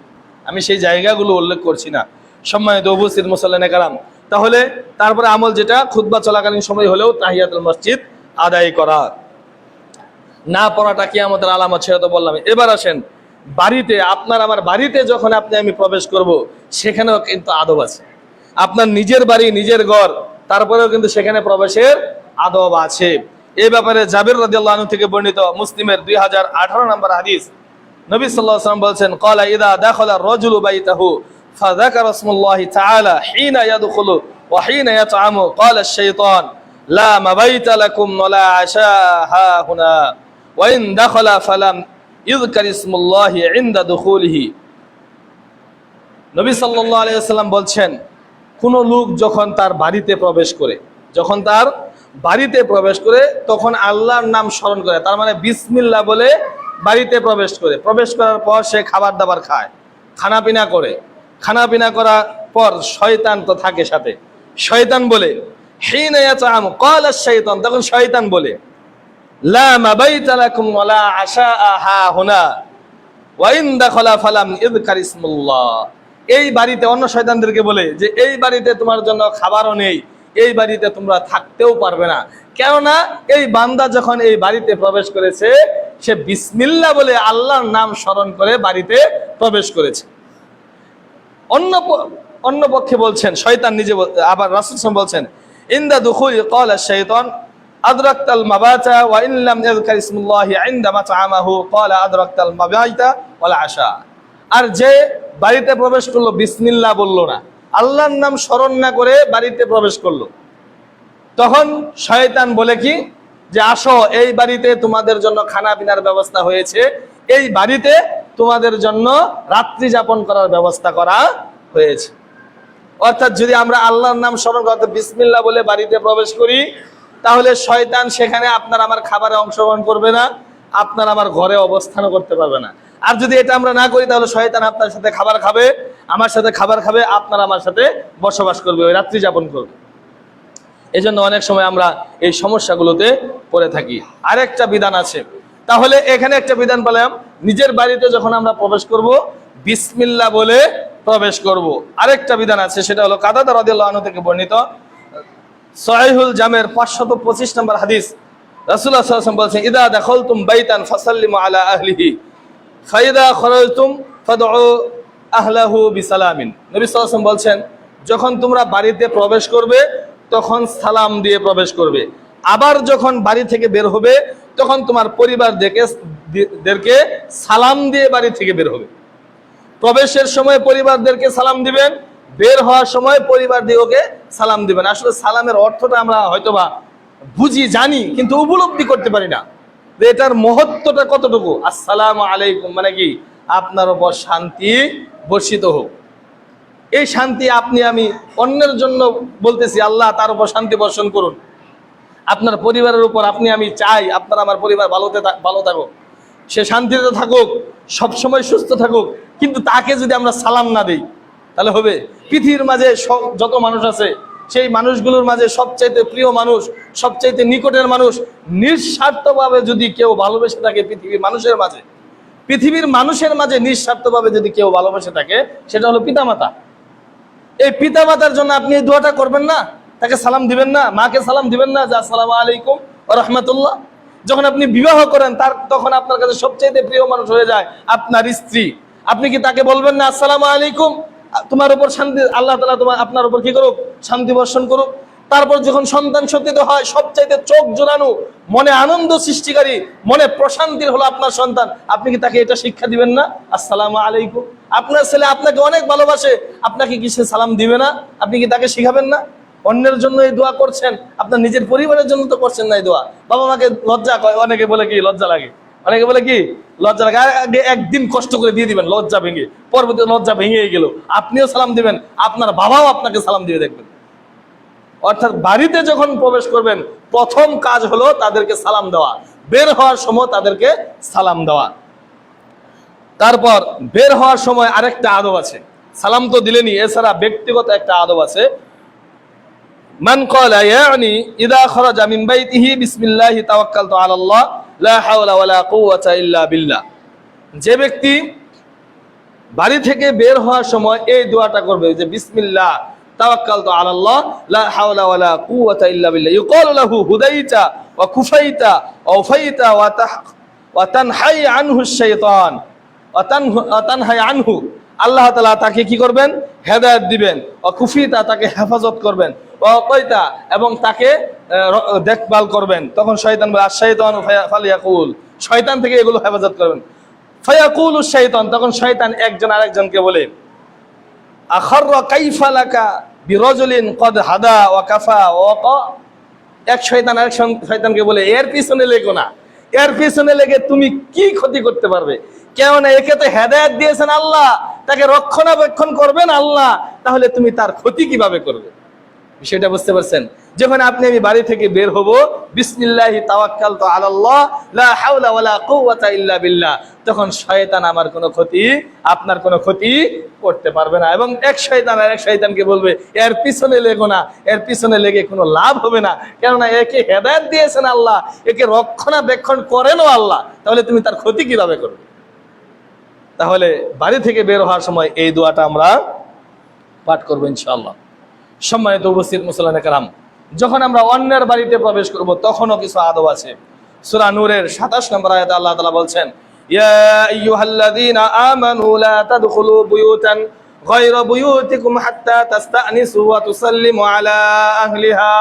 আমি সেই জায়গাগুলো উল্লেখ করছি না। সম্মানিত উপস্থিত মুসল্লিয়ানে কেরাম, তাহলে তারপরে আমল যেটা, খুতবা চলাকালীন সময় হলেও তাহিয়াতুল মসজিদ আদায় করা, না পড়াটা কিয়ামতের আলামত, সেটা তো বললাম। এবার আসেন বাড়িতে, আপনার আমার বাড়িতে যখন আমি প্রবেশ করব, সেখানেও কিন্তু আদব আছে। আপনার নিজের বাড়ি, নিজের ঘর, তারপরেও কিন্তু সেখানে প্রবেশের আদব আছে। এই ব্যাপারে জাবির রাদিয়াল্লাহু আনহু থেকে বর্ণিত, মুসলিমের 2018 নম্বর হাদিস, নবী সাল্লাল্লাহু আলাইহি ওয়াসাল্লাম বলছেন, ক্বালা ইযা দাখালা আর-রাজুলু বাইতাহু ফাযাকারা ইসমুল্লাহি তাআলা হিনা ইয়াদখুলু ওয়া হিনা ইয়াতআমু ক্বালা আশ-শাইতান লা মাবাইতা লাকুম ওয়া লা আশা হা হুনা ওয়া ইন দাখালা ফালাম ইযকার ইসমুল্লাহি ইনদা দুখুলিহি। নবী সাল্লাল্লাহু আলাইহি ওয়াসাল্লাম বলছেন, কোন লোক যখন তার বাড়িতে প্রবেশ করে, তখন আল্লাহর নাম স্মরণ করে, তার মানে বিসমিল্লাহ বলে বাড়িতে প্রবেশ করে। প্রবেশ করার পর সে খাবার দাবার খায়, খানাপিনা করার পর শয়তান তো থাকে সাথে, শয়তান বলে হিনা ইয়াতআমু ক্বালা আশ-শাইতান, তখন শয়তান বলে লা মাবাইতা লাকুম ওয়া লা আশা হা হুনা ওয়া ইন দাখালা ফালাম ইযকার ইসমুল্লাহ। এই বাড়িতে অন্য শয়তানদেরকে বলে যে এই বাড়িতে তোমার জন্য খাবারও নেই, এই বাড়িতে তোমরা থাকতেও পারবে না, কেননা এই বান্দা যখন এই বাড়িতে প্রবেশ করেছে সে বিসমিল্লাহ বলে আল্লাহর নাম স্মরণ করে বাড়িতে প্রবেশ করেছে। অন্য পক্ষে বলছেন, শয়তান নিজে আবার রাসূল সাল্লাল্লাহু আলাইহি ওয়াসাল্লাম বলছেন, ইনদা দুখুল ক্বালা আশ-শাইতান আদরাকতাল মাবাতা ওয়া ইন লাম ইয়াযকার ইসমুল্লাহি ইনদা মাতআমাহু ক্বালা আদরাকতাল মাবাইতা ওয়াল আশা। আর যে বাড়িতে প্রবেশ করলো বিসমিল্লাহ বলল না, আল্লাহর নাম স্মরণ না করে বাড়িতে প্রবেশ করলো, তখন শয়তান বলে কি যে আসো, এই বাড়িতে তোমাদের জন্য খানা পিনার ব্যবস্থা হয়েছে, এই বাড়িতে তোমাদের জন্য রাত্রি যাপন করার ব্যবস্থা করা হয়েছে। অর্থাৎ যদি আমরা আল্লাহর নাম স্মরণ করতে বিসমিল্লাহ বলে বাড়িতে প্রবেশ করি, তাহলে শয়তান সেখানে আপনার আমার খাবারে অংশগ্রহণ করবে না, আপনার আমার ঘরে অবস্থানও করতে পারবে না। আর যদি এটা আমরা না করি, তাহলে শয়তান আপনার সাথে খাবার খাবে, আমার সাথে খাবার খাবে, আপনার আমার সাথে বসবাস করবে, ওই রাত্রি যাপন করবে। এই জন্য অনেক সময় আমরা এই সমস্যাগুলোতে পড়ে থাকি। আরেকটা বিধান আছে, তাহলে এখানে একটা বিধান পেলাম, নিজের বাড়িতে যখন আমরা প্রবেশ করব বিসমিল্লাহ বলে প্রবেশ করব। আরেকটা বিধান আছে, সেটা হলো কাতাদা রাদিয়াল্লাহু আনহু থেকে বর্ণিত, সহিহুল জামের 525 নম্বর হাদিস, রাসূলুল্লাহ সাল্লাল্লাহু আলাইহি ওয়াসাল্লাম বলেছেন, ইদা দাখালতুম বাইতান ফাসাল্লিমু আলা আহলিহি ফাইদা খরাজতুম ফাদউ আহলাহু বিসালামিন। নবী সাল্লাল্লাহু আলাইহি ওয়াসাল্লাম বলছেন, যখন তোমরা বাড়িতে প্রবেশ করবে তখন সালাম দিয়ে প্রবেশ করবে, আবার যখন বাড়ি থেকে বের হবে তখন তোমার পরিবারদেরকে সালাম দিয়ে বাড়ি থেকে বের হবে। প্রবেশের সময় পরিবারদেরকে সালাম দিবেন, বের হওয়ার সময় পরিবার দিগকে সালাম দিবেন। আসলে সালামের অর্থটা আমরা হয়তোবা বুঝি, জানি, কিন্তু উপলব্ধি করতে পারি না যে এটার মহত্বটা কতটুকু। আসসালামু আলাইকুম মানে কি, আপনার উপর শান্তি বর্ষিত হোক। এই শান্তি আপনি আমি অন্যের জন্য বলতেছি, আল্লাহ তার উপর শান্তি বর্ষণ করুন। আপনার পরিবারের উপর আপনি আমি চাই আপনার আমার পরিবার ভালো থাকুক, সে শান্তিতে থাকুক, সবসময় সুস্থ থাকুক, কিন্তু তাকে যদি আমরা সালাম না দিই তাহলে হবে? পৃথিবীর মাঝে যত মানুষ আছে সেই মানুষগুলোর মাঝে সবচাইতে প্রিয় মানুষ, সবচাইতে নিকটের মানুষ, নিঃস্বার্থভাবে যদি কেউ ভালোবেসে থাকে পৃথিবীর মানুষের মাঝে নিঃস্বার্থভাবে যদি কেউ ভালোবেসে থাকে, সেটা হলো পিতামাতা। এই পিতামাতার জন্য আপনি এই দোয়াটা করবেন না? তাকে সালাম দিবেন না? মাকে সালাম দিবেন না যে আসসালামু আলাইকুম ওয়া রাহমাতুল্লাহ? যখন আপনি বিবাহ করেন তখন আপনার কাছে সবচাইতে প্রিয় মানুষ হয়ে যায় আপনার স্ত্রী। আপনি কি তাকে বলবেন না আসসালামু আলাইকুম, তোমার উপর শান্তি, আল্লাহ তাআলা আপনার উপর কি করুক, শান্তি বর্ষণ করুক? তারপর যখন সন্তান সন্তান হয়, সবচাইতে চোখ জোড়ানো, মনে আনন্দ সৃষ্টিকারী, মনে প্রশান্তির হলো আপনার সন্তান, আপনি কি তাকে এটা শিক্ষা দিবেন না আসসালামু আলাইকুম? আপনার ছেলে আপনাকে অনেক ভালোবাসে, আপনাকে কি সে সালাম দিবে না? আপনি কি তাকে শিখাবেন না? অন্যের জন্য এই দোয়া করছেন, আপনার নিজের পরিবারের জন্য তো করছেন না এই দোয়া। বাবা মাকে লজ্জা করে, অনেকে বলে কি লজ্জা লাগে, আগে একদিন কষ্ট করে দিয়ে দিবেন লজ্জা ভেঙে, পরবর্তী লজ্জা ভেঙে গেল, আপনিও সালাম দিবেন, আপনার বাবাও আপনাকে সালাম দিয়ে দেখবেন। অর্থাৎ বাড়িতে যখন প্রবেশ করবেন প্রথম কাজ হলো তাদেরকে সালাম দেওয়া, বের হওয়ার সময় তাদেরকে সালাম দেওয়া। তারপর বের হওয়ার সময় আরেকটা আদব আছে, সালাম তো দিলেনই, এছাড়া ব্যক্তিগত একটা আদব আছে। মান ক্বালা ইয়ানি ইযা খারাজা মিন বাইতিহি বিসমিল্লাহি তাওয়াক্কালতু আলাল্লাহ লা হাওলা ওয়ালা কুওয়াতা ইল্লা বিল্লাহ। যে ব্যক্তি বাড়ি থেকে বের হওয়ার সময় এই দোয়াটা করবে যে বিসমিল্লাহ তাওয়াক্কালতু আলাল্লাহ লা হাওলা ওয়ালা কুওয়াতা ইল্লা বিল্লাহ, ইউকালু লাহু হুদাইতা ওয়া কুফাইতা ওয়া উফাইতা ওয়া তানহাই আনহু শাইতান ওয়া তানহাই আনহু আল্লাহ তাআলা তাকে কি করবেন? হেদায়েত দিবেন। ও কুফিতা, তাকে হেফাজত করবেন। ও কয়তা, এবং তাকে দেখভাল করবেন। তখন শয়তান বলে আশ-শাইতানু ফালিয়াকুল, শয়তান থেকে এগুলো হেফাজত করবেন। ফায়াকুলু শাইতান, তখন শয়তান একজন আরেকজনকে বলে আখাররা কাইফা লাকা বিরাজুলিন কদ হাদা ওয়া কাফা ওয়া কা। এক শয়তান আরেক শয়তানকে বলে এর পিছনে লেগো না, এর পিছনে লেগে তুমি কি ক্ষতি করতে পারবে? কেননা একে তো হেদায়েত দিয়েছেন আল্লাহ, তাকে রক্ষণাবেক্ষণ করবেন আল্লাহ, তাহলে তুমি তার ক্ষতি কিভাবে করবে? বিষয়টা বুঝতে পারছেন? যখন আপনি আমি বাড়ি থেকে বের হব, বিসমিল্লাহি তাওয়াক্কালতু আলাল্লাহ লা হাওলা ওয়ালা কুওয়াতা ইল্লা বিল্লাহ, তখন শয়তান আমার কোনো ক্ষতি, আপনার কোনো ক্ষতি করতে পারবে না। এবং এক শয়তান আর এক শয়তানকে বলবে এর পিছনে লেগো না, এর পিছনে লেগে কোনো লাভ হবে না, কেননা একে হেদায়েত দিয়েছেন আল্লাহ, একে রক্ষণাবেক্ষণ করেনও আল্লাহ, তাহলে তুমি তার ক্ষতি কিভাবে করবে? তাহলে বাড়ি থেকে বের হওয়ার সময় এই দোয়াটা আমরা পাঠ করবো ইনশাআল্লাহ। সম্মানিত উপস্থিত মুসলমান کرام, যখন আমরা অন্যের বাড়িতে প্রবেশ করব তখনও কিছু আদব আছে। সূরা নূরের 27 নম্বর আয়াতে আল্লাহ তাআলা বলছেন, ইয়া আইয়ুহাল্লাযীনা আমানু লা তাদখুলু বুয়ুতান গায়রা বুয়ুতিকুম হাত্তা তাস্তানিসু ওয়া তুসাল্লিমু আলা আহলিহা।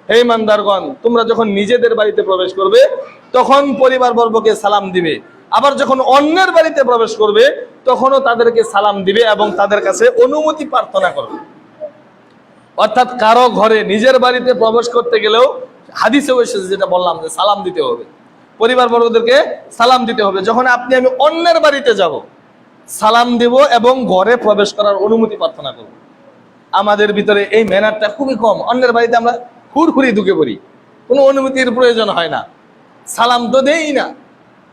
হে ইমানদারগণ, তোমরা যখন নিজেদের বাড়িতে প্রবেশ করবে তখন পরিবারবর্গকে সালাম দিবে, আবার যখন অন্যের বাড়িতে প্রবেশ করবে তখনও তাদেরকে সালাম দিবে এবং তাদের কাছে অনুমতি প্রার্থনা করবে। অর্থাৎ কারো ঘরে নিজের বাড়িতে প্রবেশ করতে গেলেও হাদিসেও এসেছে, যেটা বললাম, যে সালাম দিতে হবে, পরিবারবর্গদেরকে সালাম দিতে হবে। যখন আপনি আমি অন্যের বাড়িতে যাব, সালাম দেব এবং ঘরে প্রবেশ করার অনুমতি প্রার্থনা করব। আমাদের ভিতরে এই ম্যানারটা খুবই কম। অন্যের বাড়িতে আমরা হুড়হুড়ি ঢুকে পড়ি, কোনো অনুমতির প্রয়োজন হয় না, সালাম তো দেই না।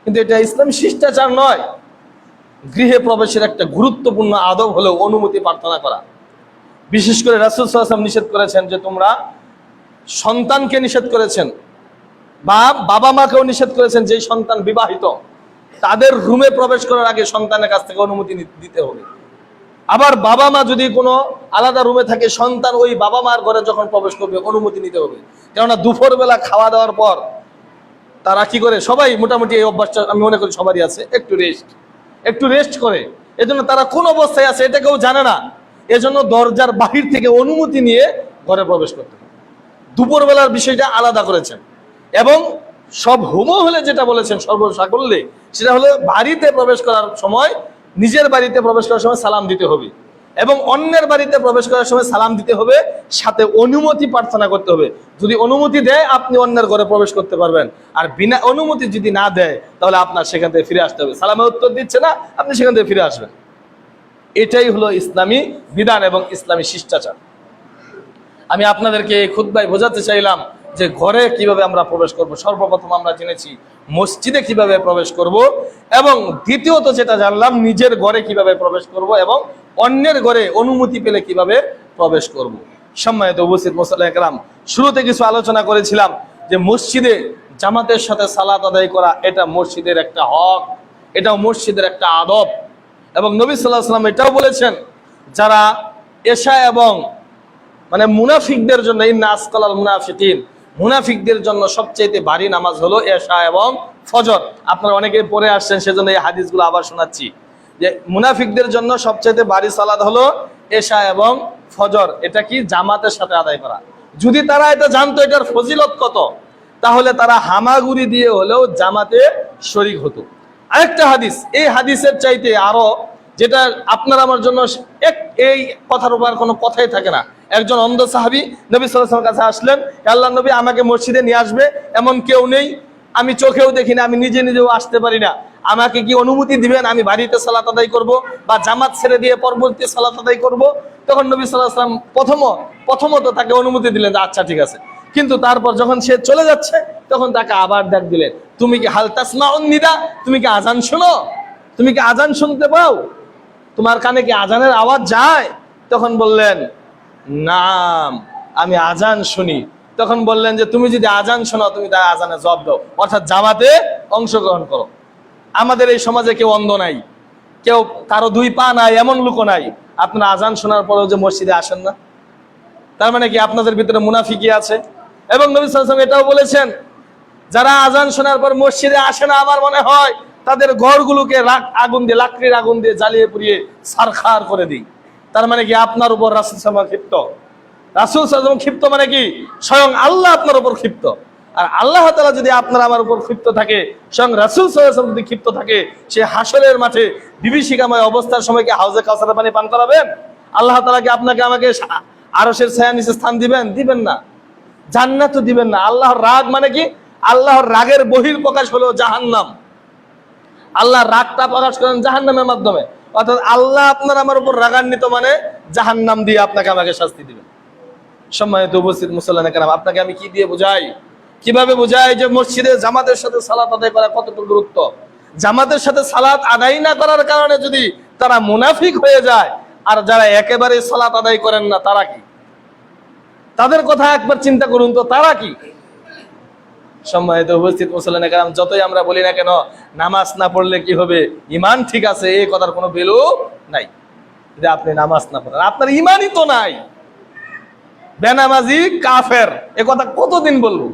কিন্তু এটা ইসলামী শিষ্টাচার নয়। গৃহে প্রবেশের একটা গুরুত্বপূর্ণ আদব হলো অনুমতি প্রার্থনা করা। বিশেষ করে রাসূল সাল্লাল্লাহু আলাইহি ওয়াসাল্লাম নিষেধ করেছেন যে তোমরা সন্তানকে নিষেধ করেছেন, বা বাবা মাকেও নিষেধ করেছেন, যে সন্তান বিবাহিত তাদের রুমে প্রবেশ করার আগে সন্তানের কাছ থেকে অনুমতি দিতে হবে। আবার বাবা মা যদি কোনো আলাদা রুমে থাকে, সন্তান ওই বাবা মার ঘরে যখন প্রবেশ করবে অনুমতি নিতে হবে। কেননা দুপুরবেলা খাওয়া দাওয়ার পর তারা কি করে, সবাই মোটামুটি এই অভ্যাসটা আমি মনে করি সবারই আছে, একটু রেস্ট করে। এজন্য তারা কোন অবস্থায় আছে এটা কেউ জানে না, এজন্য দরজার বাহির থেকে অনুমতি নিয়ে ঘরে প্রবেশ করতে হবে। দুপুরবেলার বিষয়টা আলাদা করেছেন। এবং সব হুম হলে যেটা বলেছেন সর্বসাকল্যে, সেটা হলো বাড়িতে প্রবেশ করার সময়, নিজের বাড়িতে প্রবেশ করার সময় সালাম দিতে হবে, এবং অন্যের বাড়িতে প্রবেশ করার সময় সালাম দিতে হবে, সাথে অনুমতি প্রার্থনা করতে হবে। যদি অনুমতি দেয় আপনি অন্যের ঘরে প্রবেশ করতে পারবেন, আর বিনা অনুমতি যদি না দেয় তাহলে আপনার সেখান থেকে ফিরে আসতে হবে। সালামের উত্তর দিচ্ছে না, আপনি সেখান থেকে ফিরে আসবেন। এটাই হলো ইসলামী বিধান এবং ইসলামী শিষ্টাচার। আমি আপনাদেরকে এই খুতবায় বোঝাতে চাইলাম যে ঘরে কিভাবে আমরা প্রবেশ করব। সর্বপ্রথম আমরা জেনেছি মসজিদে কিভাবে প্রবেশ করব, এবং দ্বিতীয়ত যেটা জানলাম নিজের ঘরে কিভাবে প্রবেশ করব, এবং অন্যের ঘরে অনুমতি পেলে কিভাবে প্রবেশ করব। সম্মানিত উপস্থিত মুসল্লিয়ানে কেরাম, শুরুতে কিছু আলোচনা করেছিলাম যে মসজিদে জামাতের সাথে সালাত আদায় করা এটা মসজিদের একটা হক, এটাও মসজিদের একটা আদব। এবং নবী সাল্লাল্লাহু আলাইহি ওয়াসাল্লাম এটাও বলেছেন, যারা এশা এবং মানে মুনাফিকদের জন্য, ইন্না আসকালাল মুনাফিকিন, মুনাফিকদের জন্য সবচেয়ে ভারী নামাজ হলো এশা এবং ফজর। আপনারা অনেকে পড়ে আসছেন, সেজন্য এই হাদিসগুলো আবার শোনাচ্ছি, যে মুনাফিকদের জন্য সবচেয়ে ভারী সালাত হলো এশা এবং ফজর। এটা কি? জামাতের সাথে আদায় করা। যদি তারা এটা জানতো এটার ফজিলত কত, তাহলে তারা হামাগুড়ি দিয়ে হলেও জামাতে শরীক হতো। আরেকটা হাদিস, এই হাদিসের চাইতে আরো, যেটা আপনার আমার জন্য এই কথার উপর কোনো কথাই থাকে না। একজন অন্ধ সাহাবী নবী সাল্লাল্লাহু আলাইহি ওয়াসাল্লামের কাছে আসলেন, আল্লাহর নবী আমাকে মসজিদে নিয়ে আসবে, এমন কেউ নেই, আমি চোখেও দেখি না, আমি নিজেও আসতে পারি না, আমাকে কি অনুমতি দিবেন আমি বাড়িতে সালাত আদায় করব, বা জামাত ছেড়ে দিয়ে পরবর্তী সালাত আদায় করব? তখন নবী সাল্লাল্লাহু আলাইহি ওয়াসাল্লাম প্রথমত তাকে অনুমতি দিলেন, আচ্ছা ঠিক আছে। কিন্তু তারপর যখন সে চলে যাচ্ছে তখন তাকে আবার ডাক দিলেন, তুমি কি হাল তাসমাউন নিদা, তুমি কি আজান শোনো, তুমি কি আজান শুনতে পাও, তোমার কানে কি আজানের আওয়াজ যায়? তখন বললেন নাম, আমি আজান শুনি। তখন বললেন যে তুমি যদি আজান শোনো তুমি তার আজানে জবাব দাও, অর্থাৎ জামাতে অংশগ্রহণ করো। আমাদের এই সমাজে কেউ অন্ধ নাই, কেউ কারো দুই পা নাই, এমন লোক নাই। আপনারা আজান শোনার পরেও যে মসজিদে আসেন না, তার মানে কি আপনাদের ভিতরে মুনাফিকি আছে? এবং নবী সাল্লাল্লাহু আলাইহি ওয়াসাল্লাম এটাও বলেছেন, যারা আজান শোনার পর মসজিদে আসে না, আমার মনে হয় তাদের ঘরগুলোকে আগুন দিয়ে, লাকড়ির আগুন দিয়ে জ্বালিয়ে পুড়িয়ে ছারখার করে দিই। তার মানে কি আপনার উপর রাসূল সাল্লাল্লাহু আলাইহি ওয়াসাল্লাম ক্ষিপ্ত। রাসূল সাল্লাল্লাহু আলাইহি ওয়াসাল্লাম ক্ষিপ্ত মানে কি স্বয়ং আল্লাহ আপনার উপর ক্ষিপ্ত। আর আল্লাহ তাআলা যদি আপনার আমার উপর ক্ষিপ্ত থাকে, স্বয়ং রাসূল সাল্লাল্লাহু আলাইহি ওয়াসাল্লাম যদি ক্ষিপ্ত থাকে, সে হাসরের মাঠে বিভীষিকাময় অবস্থার সময় কি হাউজে কাউসারের পানি পান করাবেন? আল্লাহ তাআলা কি আপনাকে আমাকে আরশের ছায়ার নিচে স্থান দিবেন? দিবেন না। জান্নাতও দিবেন না। আল্লাহর রাগ মানে কি? আল্লাহর রাগের বহিঃপ্রকাশ হলো জাহান্নাম। আল্লাহর রাগটা প্রকাশ করেন জাহান্নামের মাধ্যমে। অর্থাৎ আল্লাহ আপনার আমার উপর রাগান্বিত মানে জাহান্নাম দিয়ে আপনাকে আমাকে শাস্তি দিবেন। সম্মানিত উপস্থিত মুসল্লিয়ানে কেরাম, আপনাকে আমি কি দিয়ে বুঝাই, কিভাবে বুঝাই যে মসজিদে জামাতের সাথে সালাত আদায় করা কতটুকু গুরুত্ব। জামাতের সাথে সালাত আদায় না করার কারণে যদি তারা মুনাফিক হয়ে যায়, আর যারা একেবারে সালাত আদায় করেন না তারা কি? তাদের কথা একবার চিন্তা করুন তো, তারা কি? সম্মানিত উপস্থিত মুসল্লিয়ানে কেরাম, যতই আমরা বলি না কেন নামাজ না পড়লে কি হবে, ইমান ঠিক আছে, এই কথার কোনো ভ্যালু নাই। যদি আপনি নামাজ না পড়েন, আপনার ইমানই তো নাই। বেনামাজি কাফের, এ কথা কতদিন বলবো?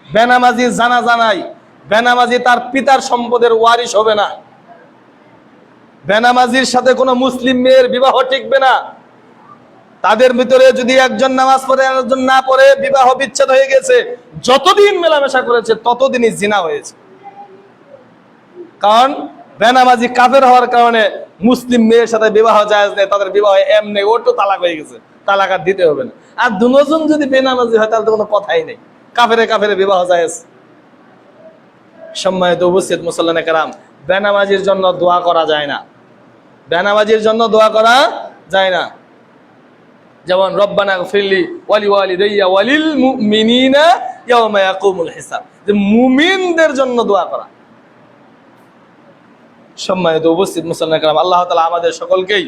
বেনামাজি জানাজা নাই, বেনামাজি তার পিতার সম্পদের ওয়ারিশ হবে না, বেনামাজির সাথে কোনো মুসলিম মেয়ের বিবাহ টিকবে না। তাদের ভিতরে যদি একজন নামাজ পড়ে একজন না পড়ে, বিবাহ বিচ্ছেদ হয়ে গেছে, যতদিন মেলামেশা করেছে ততদিনই জিনা হয়েছে। কারণ বেনামাজি কাফের হওয়ার কারণে মুসলিম মেয়ের সাথে বিবাহ জায়েজ নেই, তাদের বিবাহ এমনি ওটো তালাক হয়ে গেছে, তালাক আর দিতে হবে না। আর দুজন যদি বেনামাজি হয় তাহলে তো কোনো কথাই নেই, কাফেরে কাফেরে বিবাহ জায়েজ। সম্মানিত উপস্থিত মুসল্লিয়ানে কেরাম, বেনামাজির জন্য দোয়া করা যায় না, বেনামাজির জন্য দোয়া করা যায় না। যেমন রব্বানা গফিরলি ওয়ালি ওয়ালিদাইয়া ওয়ালিল মুমিনিনা ইয়াওমা ইয়াকুমুল হিসাব, যে মুমিনদের জন্য দোয়া করা। সম্মানিত উপস্থিত মুসল্লিয়ানে কেরাম, আল্লাহ তাআলা আমাদের সকলকেই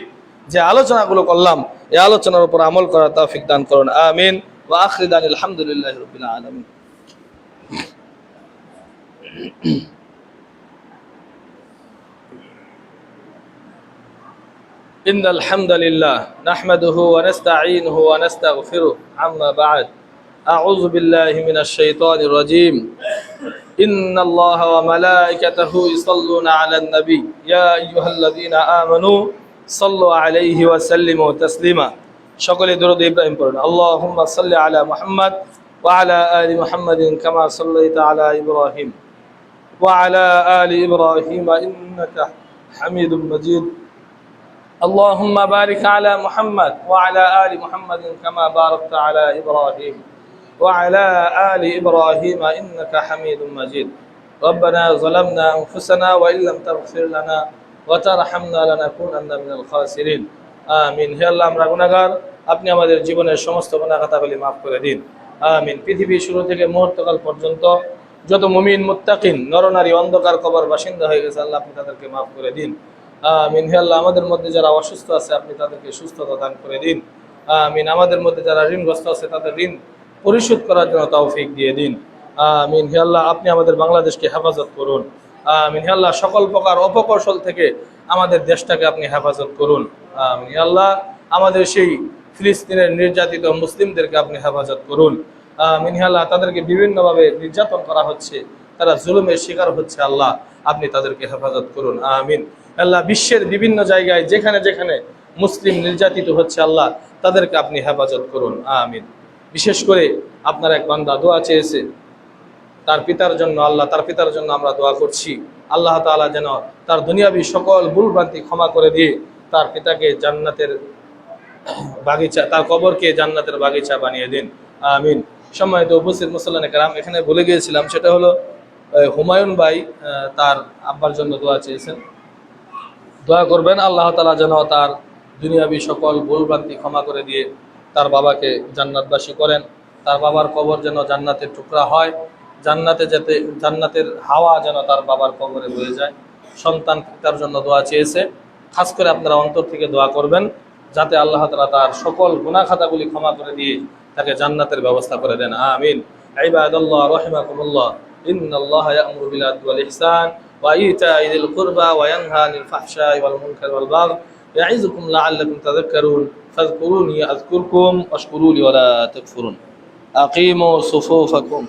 যে আলোচনাগুলো করলাম এই আলোচনার উপর আমল করার তৌফিক দান করুন। আমিন। ওয়া আখিরু দাওয়ানা আলহামদুলিল্লাহি রাব্বিল আলামিন। إن الحمد لله نحمده ونستعينه ونستغفره. عما بعد، أعوذ بالله من الشيطان الرجيم. إن الله وملائكته يصلون على النبي يا أيها الذين آمنوا صلوا عليه وسلموا تسليما. সকলে দরুদ ইব্রাহিম পড়ুন। আল্লাহুম্মা সাল্লি আলা মুহাম্মদ ওয়া আলা আলি মুহাম্মাদিন কামা সাল্লাইতা আলা ইব্রাহিম ওয়া আলা আলি ইব্রাহিম ইন্নাকা হামিদুম মাজিদ। اللهم بارك على محمد وعلى آل محمد كما باركت على إبراهيم وعلى آل إبراهيم إنك حميد مجيد. ربنا ظلمنا أنفسنا وإن لم تغفر لنا وترحمنا لنكونن من الخاسرين. آمين. হে আল্লাহ, আমরা গুনাহগার, আপনি আমাদের জীবনের সমস্ত গুনাহ খাতাগুলি মাফ করে দিন। আমিন। পৃথিবীর শুরু থেকে মুহূর্তকাল পর্যন্ত যত মুমিন মুত্তাকিন নরনারী অন্ধকার কবর বাসিন্দা হয়ে গেছে, আল্লাহ আপনি তাদেরকে মাফ করে দিন। আমিন। হে আল্লাহ, আমাদের মধ্যে যারা অসুস্থ আছে আপনি তাদেরকে সুস্থতা দান করে দিন। আমিন। আমাদের মধ্যে যারা ঋণগ্রস্ত আছে তাদের ঋণ পরিশোধ করার জন্য তৌফিক দিয়ে দিন। আমিন। হে আল্লাহ, আপনি আমাদের বাংলাদেশকে হেফাজত করুন। আমিন। হে আল্লাহ, সকল প্রকার অপকৌশল থেকে আমাদের দেশটাকে আপনি হেফাজত করুন। আমিন। হে আল্লাহ, আমাদের সেই ফিলিস্তিনের নির্যাতিত মুসলিমদেরকে আপনি হেফাজত করুন। আমিন। হে আল্লাহ, তাদেরকে বিভিন্নভাবে নির্যাতন করা হচ্ছে, তারা জুলুমের শিকার হচ্ছে, আল্লাহ আপনি তাদেরকে হেফাজত করুন। আমিন। আল্লাহ, বিশ্বের বিভিন্ন জায়গায় যেখানে যেখানে মুসলিম নির্যাতিত হচ্ছে, আল্লাহ তাদেরকে আপনি হেফাজত করুন। আমিন। বিশেষ করে আপনার এক বান্দা দোয়া চেয়েছে তার পিতার জন্য, আল্লাহ তার পিতার জন্য আমরা দোয়া করছি। আল্লাহ তাআলা যেন তার দুনিয়াবি সকল ভুলভ্রান্তি ক্ষমা করে দিয়ে তার পিতাকে জান্নাতের বাগিচা, তার কবরকে জান্নাতের বাগিচা বানিয়ে দিন। আমিন। সম্মানিত উপস্থিত মুসল্লিয়ানে কেরাম, এখানে বলে গিয়েছিলাম, সেটা হলো হুমায়ুন ভাই তার আব্বার জন্য দোয়া চেয়েছেন। দোয়া করবেন আল্লাহ তাআলা যেন তার দুনিয়াবি সকল ভুলভ্রান্তি ক্ষমা করে দিয়ে তার বাবাকে জান্নাতবাসী করেন, তার বাবার কবর যেন জান্নাতের টুকরা হয়, জান্নাতে যেতে জান্নাতের হাওয়া যেন তার বাবার কবরে বয়ে যায়। সন্তান পিতার জন্য দোয়া চেয়েছে, খাস করে আপনারা অন্তর থেকে দোয়া করবেন যাতে আল্লাহ তাআলা তার সকল গুনাহ খাতাগুলি ক্ষমা করে দিয়ে তাকে জান্নাতের ব্যবস্থা করে দেন। আমিন। ইবাদাল্লাহ রাহিমাকুমুল্লাহ, ইন্নাল্লাহা ইয়া'মুরু বিল আদলি ওয়াল ইহসান وإيتاء ذي القربى وينهى عن الفحشاء والمنكر والبغي يعظكم لعلكم تذكرون فاذكروني أذكركم واشكروا لي ولا تكفرون. أقيموا صفوفكم.